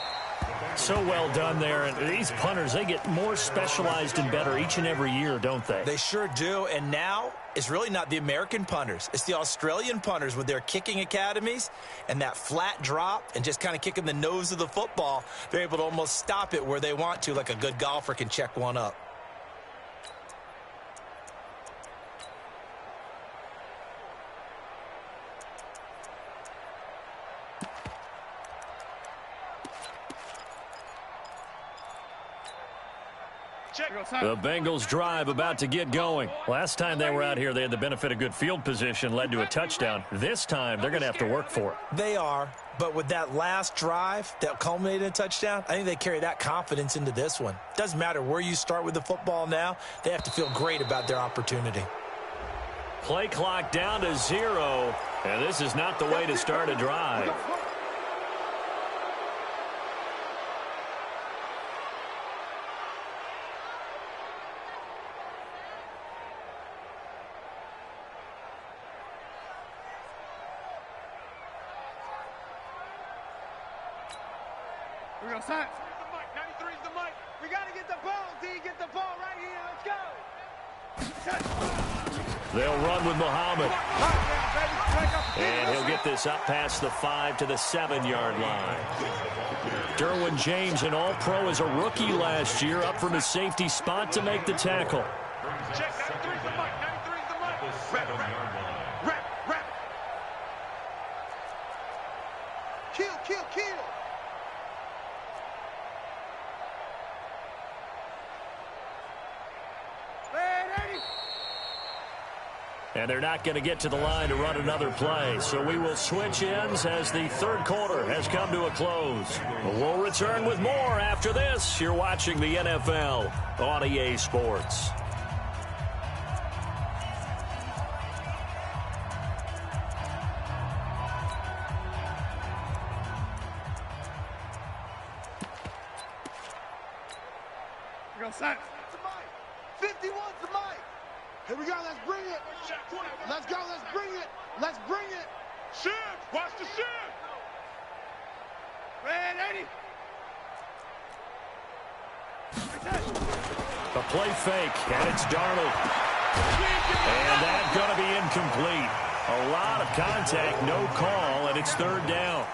So well done there. And these punters, they get more specialized and better each and every year, don't they? They sure do. And now it's really not the American punters. It's the Australian punters with their kicking academies and that flat drop and just kind of kicking the nose of the football. They're able to almost stop it where they want to, like a good golfer can check one up. The Bengals drive about to get going. Last time they were out here, they had the benefit of good field position, led to a touchdown. This time, they're going to have to work for it. They are, but with that last drive that culminated in a touchdown, I think they carry that confidence into this one. Doesn't matter where you start with the football now, they have to feel great about their opportunity. Play clock down to 0, and this is not the way to start a drive. Here we go, Science. 93's the mic. We got to get the ball, D. Get the ball right here. Let's go. They'll run with Muhammad. And he'll get this up past the 5 to the 7-yard line. Derwin James, an all-pro as a rookie last year, up from his safety spot to make the tackle. Check, 93's the mic. 93's the mic. Rap. Kill. And they're not going to get to the line to run another play. So we will switch ends as the third quarter has come to a close. We'll return with more after this. You're watching the NFL on EA Sports. Here we go, Science. 51's the mic. Here we go, let's bring it. Let's go, let's bring it. Shift, watch the shift. Red 80. A play fake, and it's Darnold. And that's going to be incomplete. A lot of contact, no call, and it's third down.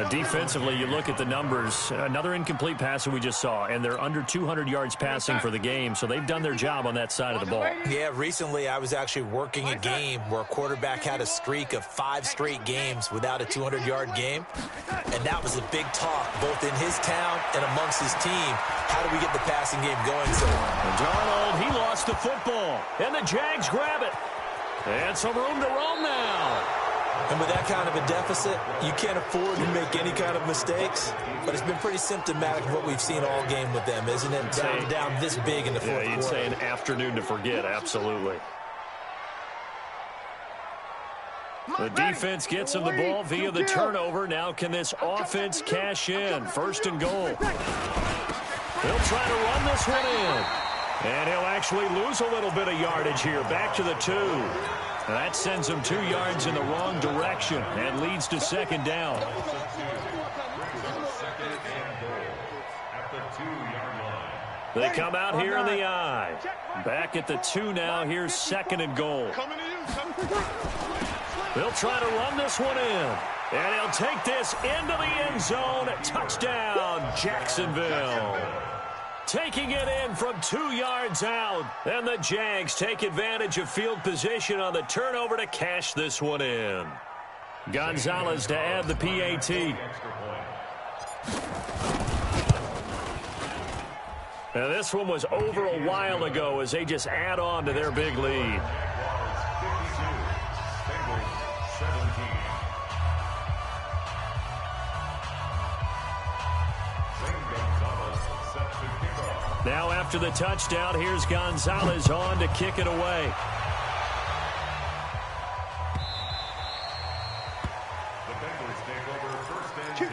Defensively, you look at the numbers. Another incomplete pass that we just saw, and they're under 200 yards passing for the game, so they've done their job on that side of the ball. Yeah, recently I was actually working a game where a quarterback had a streak of 5 straight games without a 200-yard game, and that was a big talk both in his town and amongst his team. How do we get the passing game going? So Darnold, he lost the football, and the Jags grab it. And some room to roam now. And with that kind of a deficit, you can't afford to make any kind of mistakes. But it's been pretty symptomatic of what we've seen all game with them, isn't it? Down this big in the fourth quarter. Yeah, you'd say an afternoon to forget, absolutely. The defense gets him the ball via the turnover. Now can this offense cash in? First and goal. He'll try to run this one in. And he'll actually lose a little bit of yardage here. Back to the 2. That sends him 2 yards in the wrong direction and leads to second down. They come out here in the I. Back at the 2 now. Here's second and goal. They'll try to run this one in. And he'll take this into the end zone. Touchdown, Jacksonville. Taking it in from 2 yards out. And the Jags take advantage of field position on the turnover to cash this one in. Gonzalez to add the PAT. Now this one was over a while ago as they just add on to their big lead. Now after the touchdown, here's Gonzalez on to kick it away. The Bengals take over first and 10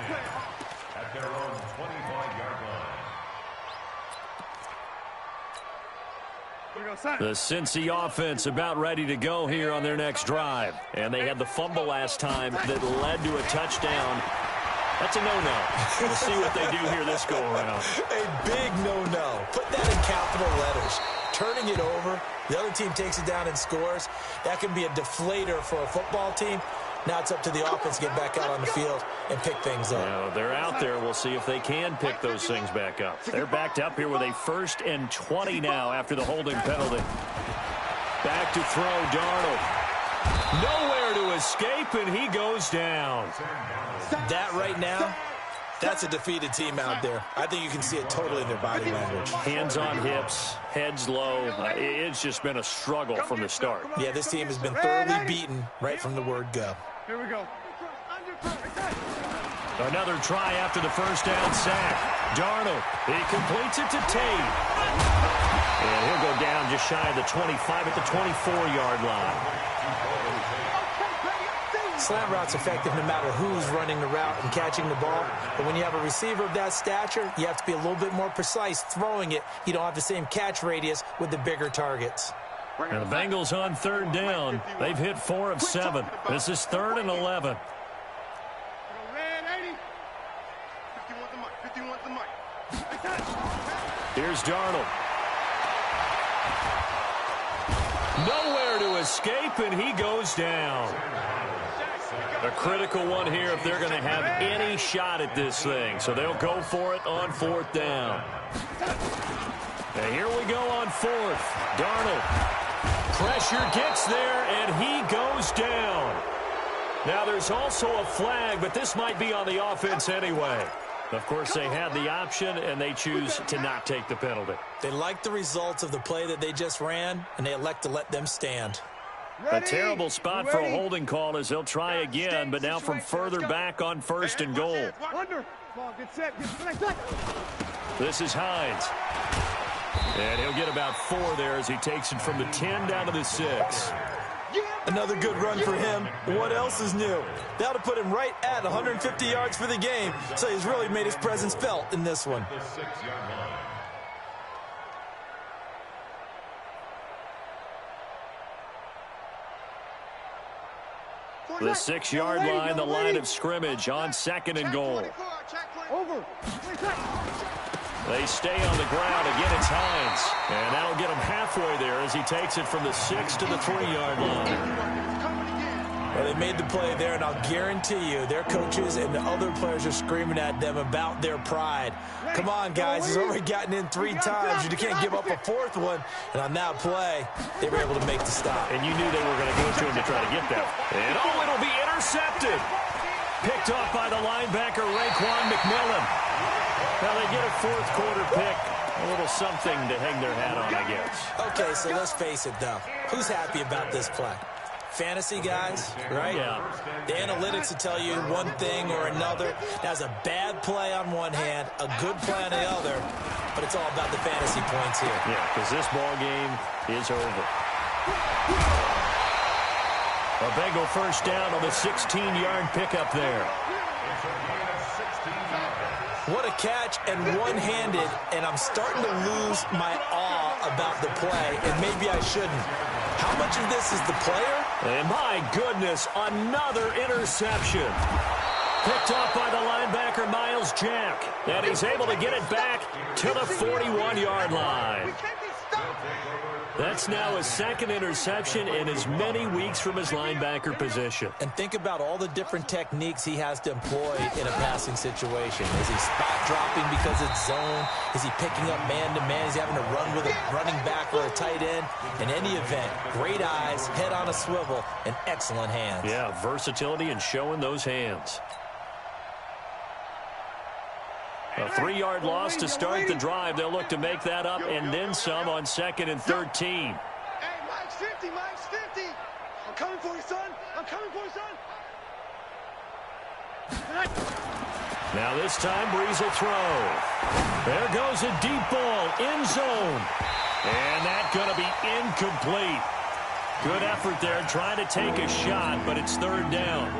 at their own 25-yard line. The Cincy offense about ready to go here on their next drive. And they had the fumble last time that led to a touchdown. That's a no-no. We'll see what they do here this go-around. A big no-no. Put that in capital letters. Turning it over, the other team takes it down and scores. That can be a deflator for a football team. Now it's up to the offense to get back out on the field and pick things up. Now, they're out there. We'll see if they can pick those things back up. They're backed up here with a 1st and 20 now after the holding penalty. Back to throw, Darnold. Nowhere to escape, and he goes down. That right now, that's a defeated team out there. I think you can see it totally in their body language. Hands on hips, heads low. It's just been a struggle from the start. Yeah, this team has been thoroughly beaten right from the word go. Here we go. Another try after the first down sack. Darnold, he completes it to Tate. And he'll go down just shy of the 25 at the 24-yard line. Slant route's effective no matter who's running the route and catching the ball. But when you have a receiver of that stature, you have to be a little bit more precise throwing it. You don't have the same catch radius with the bigger targets. And the Bengals on 3rd down. They've hit 4 of 7. This is 3rd and 11. Here's Darnold. Nowhere to escape, and he goes down. A critical one here if they're going to have any shot at this thing. So they'll go for it on 4th down. And here we go on 4th. Darnold. Pressure gets there, and he goes down. Now there's also a flag, but this might be on the offense anyway. Of course, they had the option, and they choose to not take the penalty. They like the results of the play that they just ran, and they elect to let them stand. A terrible spot for a holding call as they'll try again, but now from further back on 1st and goal. This is Hines. And he'll get about 4 there as he takes it from the 10 down to the 6. Another good run for him. What else is new? That'll put him right at 150 yards for the game, so he's really made his presence felt in this one. The 6-yard line. The 6-yard line, the line of scrimmage on 2nd and goal. Over. They stay on the ground. Again, it's Hines. And that'll get him halfway there as he takes it from the 6 to the 3-yard line. Well, they made the play there, and I'll guarantee you their coaches and the other players are screaming at them about their pride. Come on, guys. He's already gotten in 3 times. You can't give up a 4th one. And on that play, they were able to make the stop. And you knew they were going to go to him to try to get that. And, oh, it'll be intercepted. Picked off by the linebacker, Raekwon McMillan. Now they get a 4th quarter pick. A little something to hang their hat on, I guess. Okay, so let's face it, though. Who's happy about this play? Fantasy guys, right? Yeah. The analytics will tell you one thing or another. That's a bad play on one hand, a good play on the other, but it's all about the fantasy points here. Yeah, because this ball game is over. A Bengal 1st down on the 16-yard pickup there. What a catch, and one-handed, and I'm starting to lose my awe about the play, and maybe I shouldn't. How much of this is the player? And my goodness, another interception. Picked off by the linebacker, Miles Jack. And he's able to get it back to the 41-yard line. That's now his 2nd interception in as many weeks from his linebacker position. And think about all the different techniques he has to employ in a passing situation. Is he spot dropping because it's zone? Is he picking up man-to-man? Is he having to run with a running back or a tight end? In any event, great eyes, head on a swivel, and excellent hands. Yeah, versatility and showing those hands. A 3-yard loss to start the drive. They'll look to make that up and then some on 2nd and 13. Hey, Mike's 50, Mike's 50. I'm coming for you, son. I'm coming for you, son. Now this time, Breeze will throw. There goes a deep ball, end zone. And that's going to be incomplete. Good effort there, trying to take a shot, but it's third down.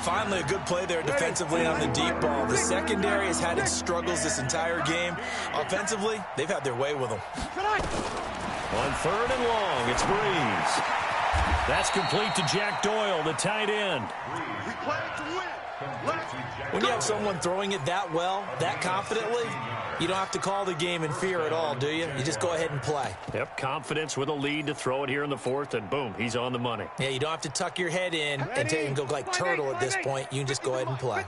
Finally, a good play there defensively on the deep ball. The secondary has had its struggles this entire game. Offensively, they've had their way with them. On third and long, it's Breeze. That's complete to Jack Doyle, the tight end. We play to win. When you have someone throwing it that well, that confidently, you don't have to call the game in fear at all, do you? You just go ahead and play. Yep, confidence with a lead to throw it here in the fourth, and boom, he's on the money. Yeah, you don't have to tuck your head in and go like turtle at this point. You can just go ahead and play.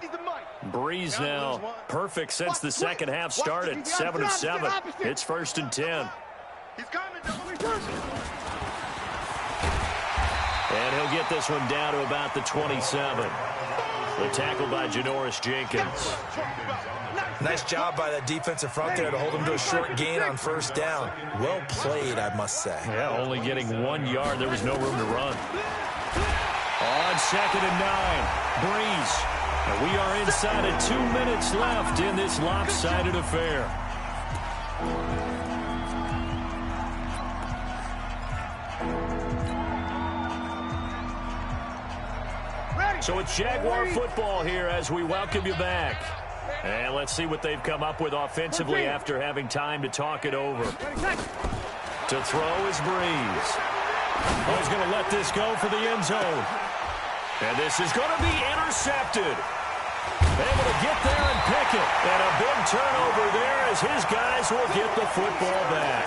Breeze now perfect since the second half started, 7 of 7. It's first and 10. He's coming. And he'll get this one down to about the 27. The tackle by Janoris Jenkins. Nice job by that defensive front there to hold him to a short gain on first down. Well played, I must say. Yeah, only getting 1 yard. There was no room to run. On second and 9, Breeze. And we are inside of 2 minutes left in this lopsided affair. So it's Jaguar football here as we welcome you back. And let's see what they've come up with offensively after having time to talk it over. To throw is Breeze. Oh, he's going to let this go for the end zone. And this is going to be intercepted. Able to get there and pick it. And a big turnover there as his guys will get the football back.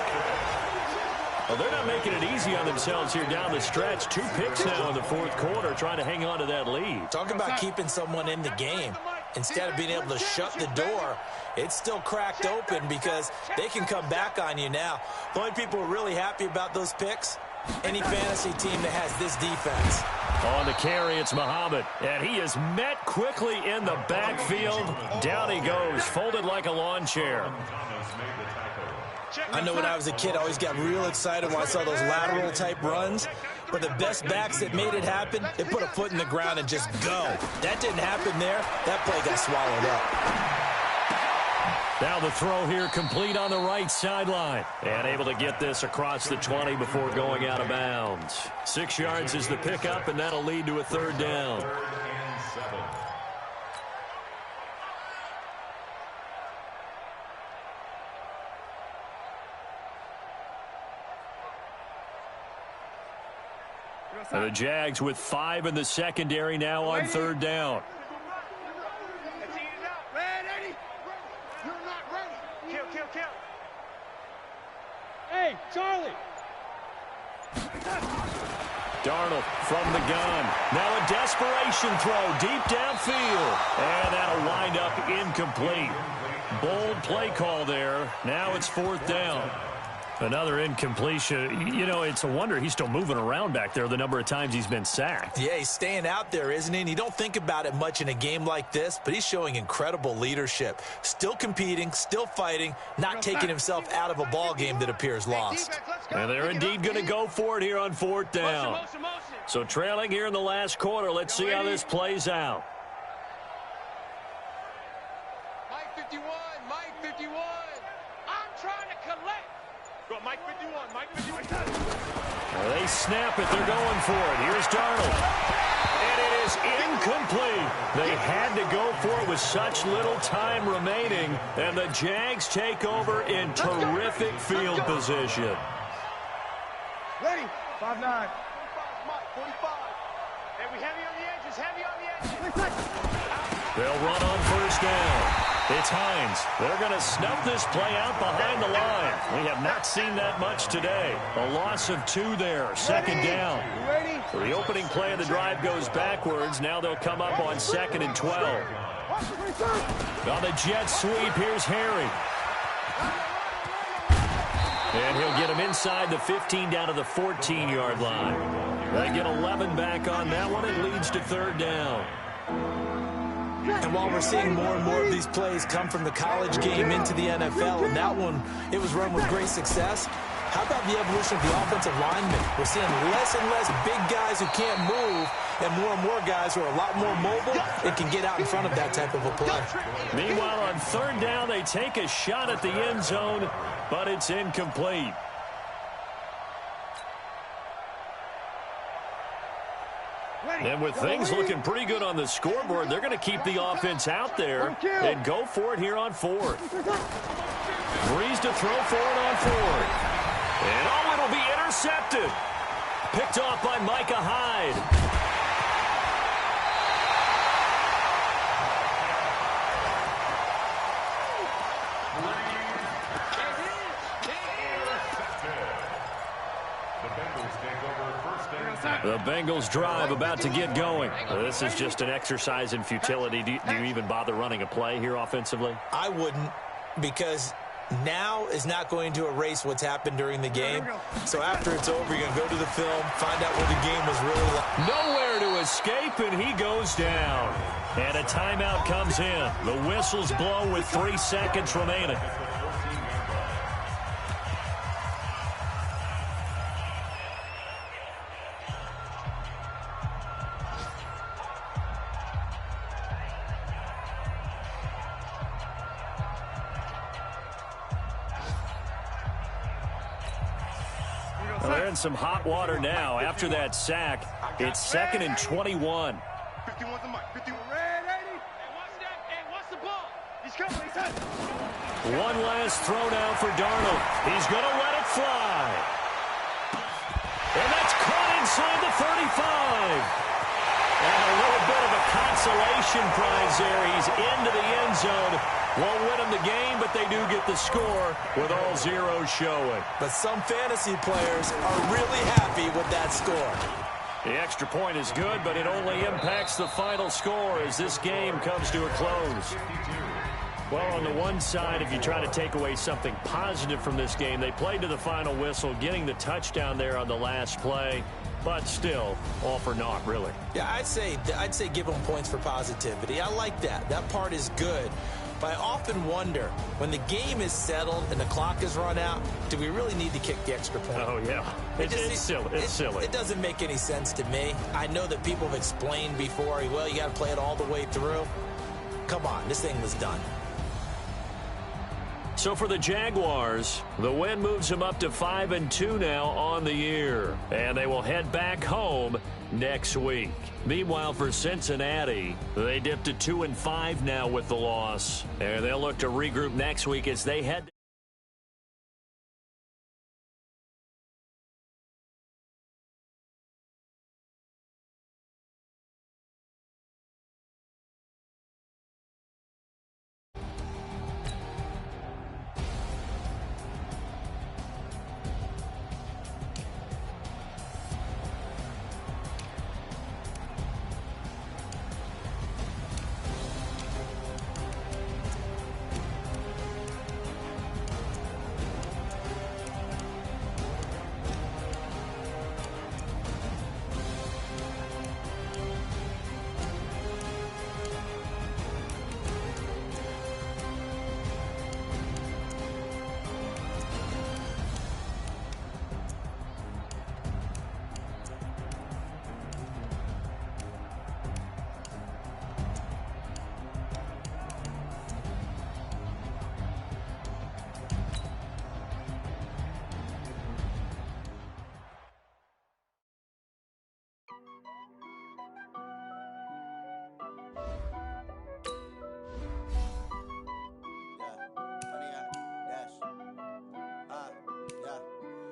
Well, they're not making it easy on themselves here down the stretch. 2 picks now in the fourth quarter, trying to hang on to that lead. Talk about keeping someone in the game. Instead of being able to shut the door, it's still cracked open because they can come back on you now. The only people who are really happy about those picks, any fantasy team that has this defense. On the carry, it's Muhammad. And he is met quickly in the backfield. Down he goes, folded like a lawn chair. I know when I was a kid, I always got real excited when I saw those lateral-type runs. But the best backs that made it happen, they put a foot in the ground and just go. That didn't happen there. That play got swallowed up. Now the throw here complete on the right sideline. And able to get this across the 20 before going out of bounds. 6 yards is the pickup, and that'll lead to a third down. And the Jags with 5 in the secondary now on third down. Hey, Charlie. Darnold from the gun. Now a desperation throw deep downfield. And that'll wind up incomplete. Bold play call there. Now it's fourth down. Another incompletion. You know, it's a wonder he's still moving around back there the number of times he's been sacked. Yeah, he's staying out there, isn't he? And you don't think about it much in a game like this, but he's showing incredible leadership. Still competing, still fighting, not taking himself out of a ball game that appears lost. And they're indeed going to go for it here on fourth down. So trailing here in the last quarter, let's see how this plays out. Mike 51, Mike 51. I'm trying to collect. Go, Mike 51, Mike 51. Well, they snap it. They're going for it. Here's Darnold. And it is incomplete. They had to go for it with such little time remaining. And the Jags take over in terrific field position. Ready? 5-9. 45. Hey, we heavy on the edges, heavy on the edges. They'll run on first down. It's Hines. They're going to snuff this play out behind the line. We have not seen that much today. A loss of 2 there. Second down. So the opening play of the drive goes backwards. Now they'll come up on 2nd and 12. On the jet sweep, here's Harry. And he'll get him inside the 15 down to the 14-yard line. They get 11 back on that one. It leads to third down. And while we're seeing more and more of these plays come from the college game into the NFL, and that one, it was run with great success, How about the evolution of the offensive linemen? We're seeing less and less big guys who can't move and more guys who are a lot more mobile and can get out in front of that type of a play. Meanwhile, on third down, they take a shot at the end zone, but it's incomplete. And with things looking pretty good on the scoreboard, they're going to keep the offense out there and go for it here on fourth. Breeze to throw for it on fourth. And oh, it'll be intercepted. Picked off by Micah Hyde. The Bengals drive about to get going. This is just an exercise in futility. Do you even bother running a play here offensively? I wouldn't, because now is not going to erase what's happened during the game. So after it's over, you're going to go to the film, find out what the game was really like. Nowhere to escape, and he goes down. And a timeout comes in. The whistles blow with 3 seconds remaining. They're in some hot water now. After that sack, it's 2nd and 21. 51's the mic. 51. Red 80. Hey, watch that. Hey, watch the ball. He's coming. He's hit. One last throw now for Darnold. He's going to let it fly. And that's caught inside the 35. And a little bit of a consolation prize there. He's into the end zone. Won't win them the game, but they do get the score with all zeros showing. But some fantasy players are really happy with that score. The extra point is good, but it only impacts the final score as this game comes to a close. Well, on the one side, if you try to take away something positive from this game, they played to the final whistle, getting the touchdown there on the last play. But still, all for naught, really. Yeah, I'd say give them points for positivity. I like that. That part is good. But I often wonder, when the game is settled and the clock is run out, do we really need to kick the extra point? Oh, yeah. It's silly. It's silly. It doesn't make any sense to me. I know that people have explained before, well, you got to play it all the way through. Come on, this thing was done. So for the Jaguars, the win moves them up to 5-2 now on the year. And they will head back home next week. Meanwhile, for Cincinnati, they dipped to 2-5 now with the loss. And they'll look to regroup next week as they head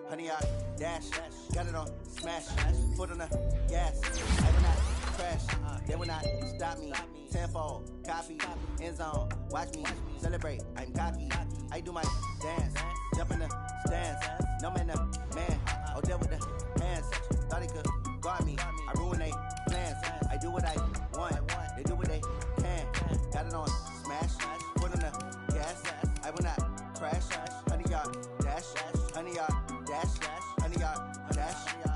Honey, I dash, got it on smash, foot on the gas. I will not crash, they will not stop me. Tenfold, copy, end zone, watch me celebrate. I'm cocky, I do my dance, jump in the stands. No man, man, oh there with the hands. Thought he could guard me, I ruin they plans. I do what I want, they do what they can. Got it on smash, foot on the gas. I will not crash, honey, y'all dash, honey, y'all dash, honey, y'all dash,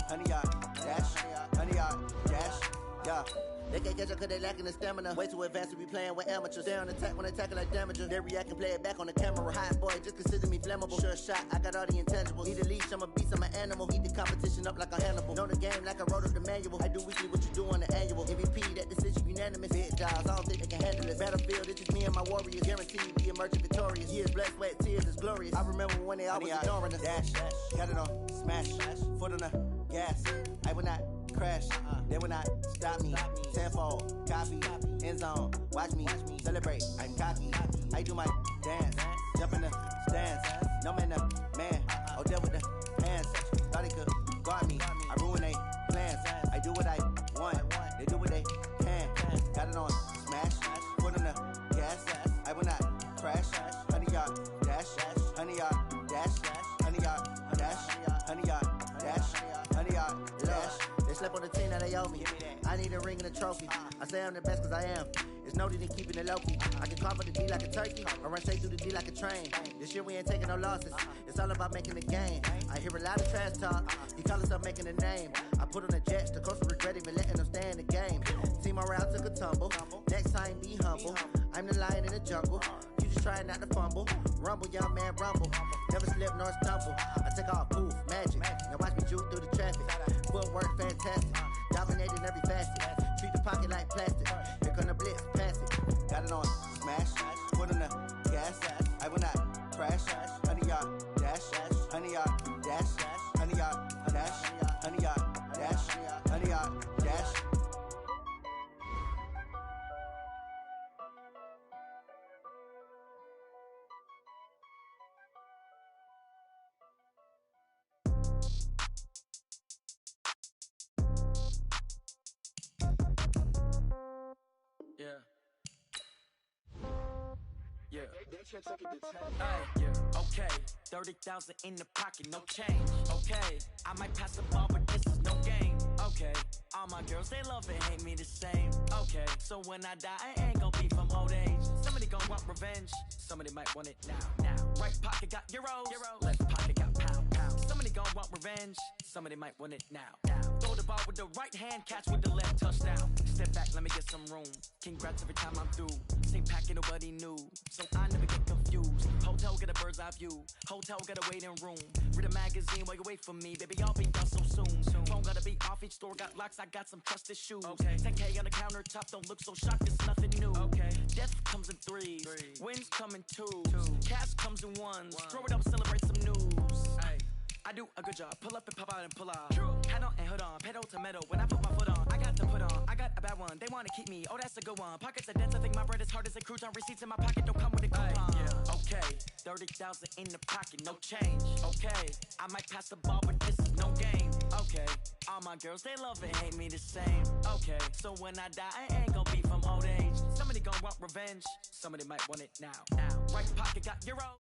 honey, y'all dash, honey, y'all dash, yeah. Yeah. They can't catch up cause they lacking the stamina. Way too advanced to be playing with amateurs. They on attack when they tackle like damager. They react and play it back on the camera. Hot boy, just consider me flammable. Sure shot, I got all the intangibles. Need a leash, I'm a beast, I'm an animal. Eat the competition up like a Hannibal. Know the game like I wrote up the manual. I do weekly what you do on the annual. MVP, that decision unanimous. Big jobs, I don't think they can handle it. Battlefield, it's just me and my warriors. Guaranteed be emerging victorious. Years, blood, sweat, tears, it's glorious. I remember when they always ignoring us. Dash, got it on, smash, foot on the gas. I will not crash, they will not stop me. Tenfold, copy, end zone, watch me celebrate. I'm cocky, I do my dance, jump in the stands. No man, man, oh deal with the hands. Thought they could guard me, I ruin they plans. I do what I want, they do what they can. Got it on, smash, foot on the gas. I will not crash, 100 yard dash, 100 yard dash, 100 yard dash, 100 yard dash, 100 yard dash. They slept on the team that they owe me. I need a ring and a trophy. I say I'm the best cause I am. It's noted in keeping it low-key. I can carve up the D like a turkey, or run straight through the D like a train. This year we ain't taking no losses. It's all about making the game. I hear a lot of trash talk. He call himself making a name. I put on the Jets, the coach will regret even letting them stay in the game. Team morale took a tumble. Next time be humble. I'm the lion in the jungle. You just trying not to fumble. Rumble, young man, rumble. Never slip nor stumble. I take off, poof, magic. Now watch me juke through the traffic. Footwork fantastic. Dominating every facet. Treat the pocket like plastic. Here come the blitz, pass it. Got it on, smash. Foot on the gas. I will not crash. 100 yard dash. 100 yard dash. 100 yard dash. 100 yard dash. 100 yard dash. Yeah. Okay. 30,000 in the pocket, no change. Okay. I might pass the ball, but this is no game. Okay. All my girls, they love and hate me the same. Okay. So when I die, I ain't gonna be from old age. Somebody gonna want revenge. Somebody might want it now. Right pocket got euros. Left pocket got pound. Somebody gonna want revenge. Somebody might want it now. Throw the ball with the right hand, catch with the left, touchdown. Step back, let me get some room. Congrats every time I'm through. Same packet, nobody knew, so I never get confused. Hotel get a bird's eye view. Hotel got a waiting room. Read a magazine while you wait for me, baby. I'll be done so soon. Phone gotta be off. Each store got locks. I got some trusted shoes. Okay. 10K on the countertop. Don't look so shocked. It's nothing new. Okay. Death comes in threes. Wins come in twos. Cash comes in ones. Throw it up, celebrate some news. Ay. I do a good job. Pull up and pop out and pull out. Hat on and hood on. Pedal to metal. When I put my foot on, I got to put on. I got a bad one. They want to keep me. Oh, that's a good one. Pockets are dense. I think my bread is hard as a crouton. Receipts in my pocket don't come with a coupon. Okay. 30,000 in the pocket. No change. Okay. I might pass the ball, but this is no game. Okay. All my girls, they love and hate me the same. Okay. So when I die, I ain't gonna be from old age. Somebody gonna want revenge. Somebody might want it now. Right pocket got euro.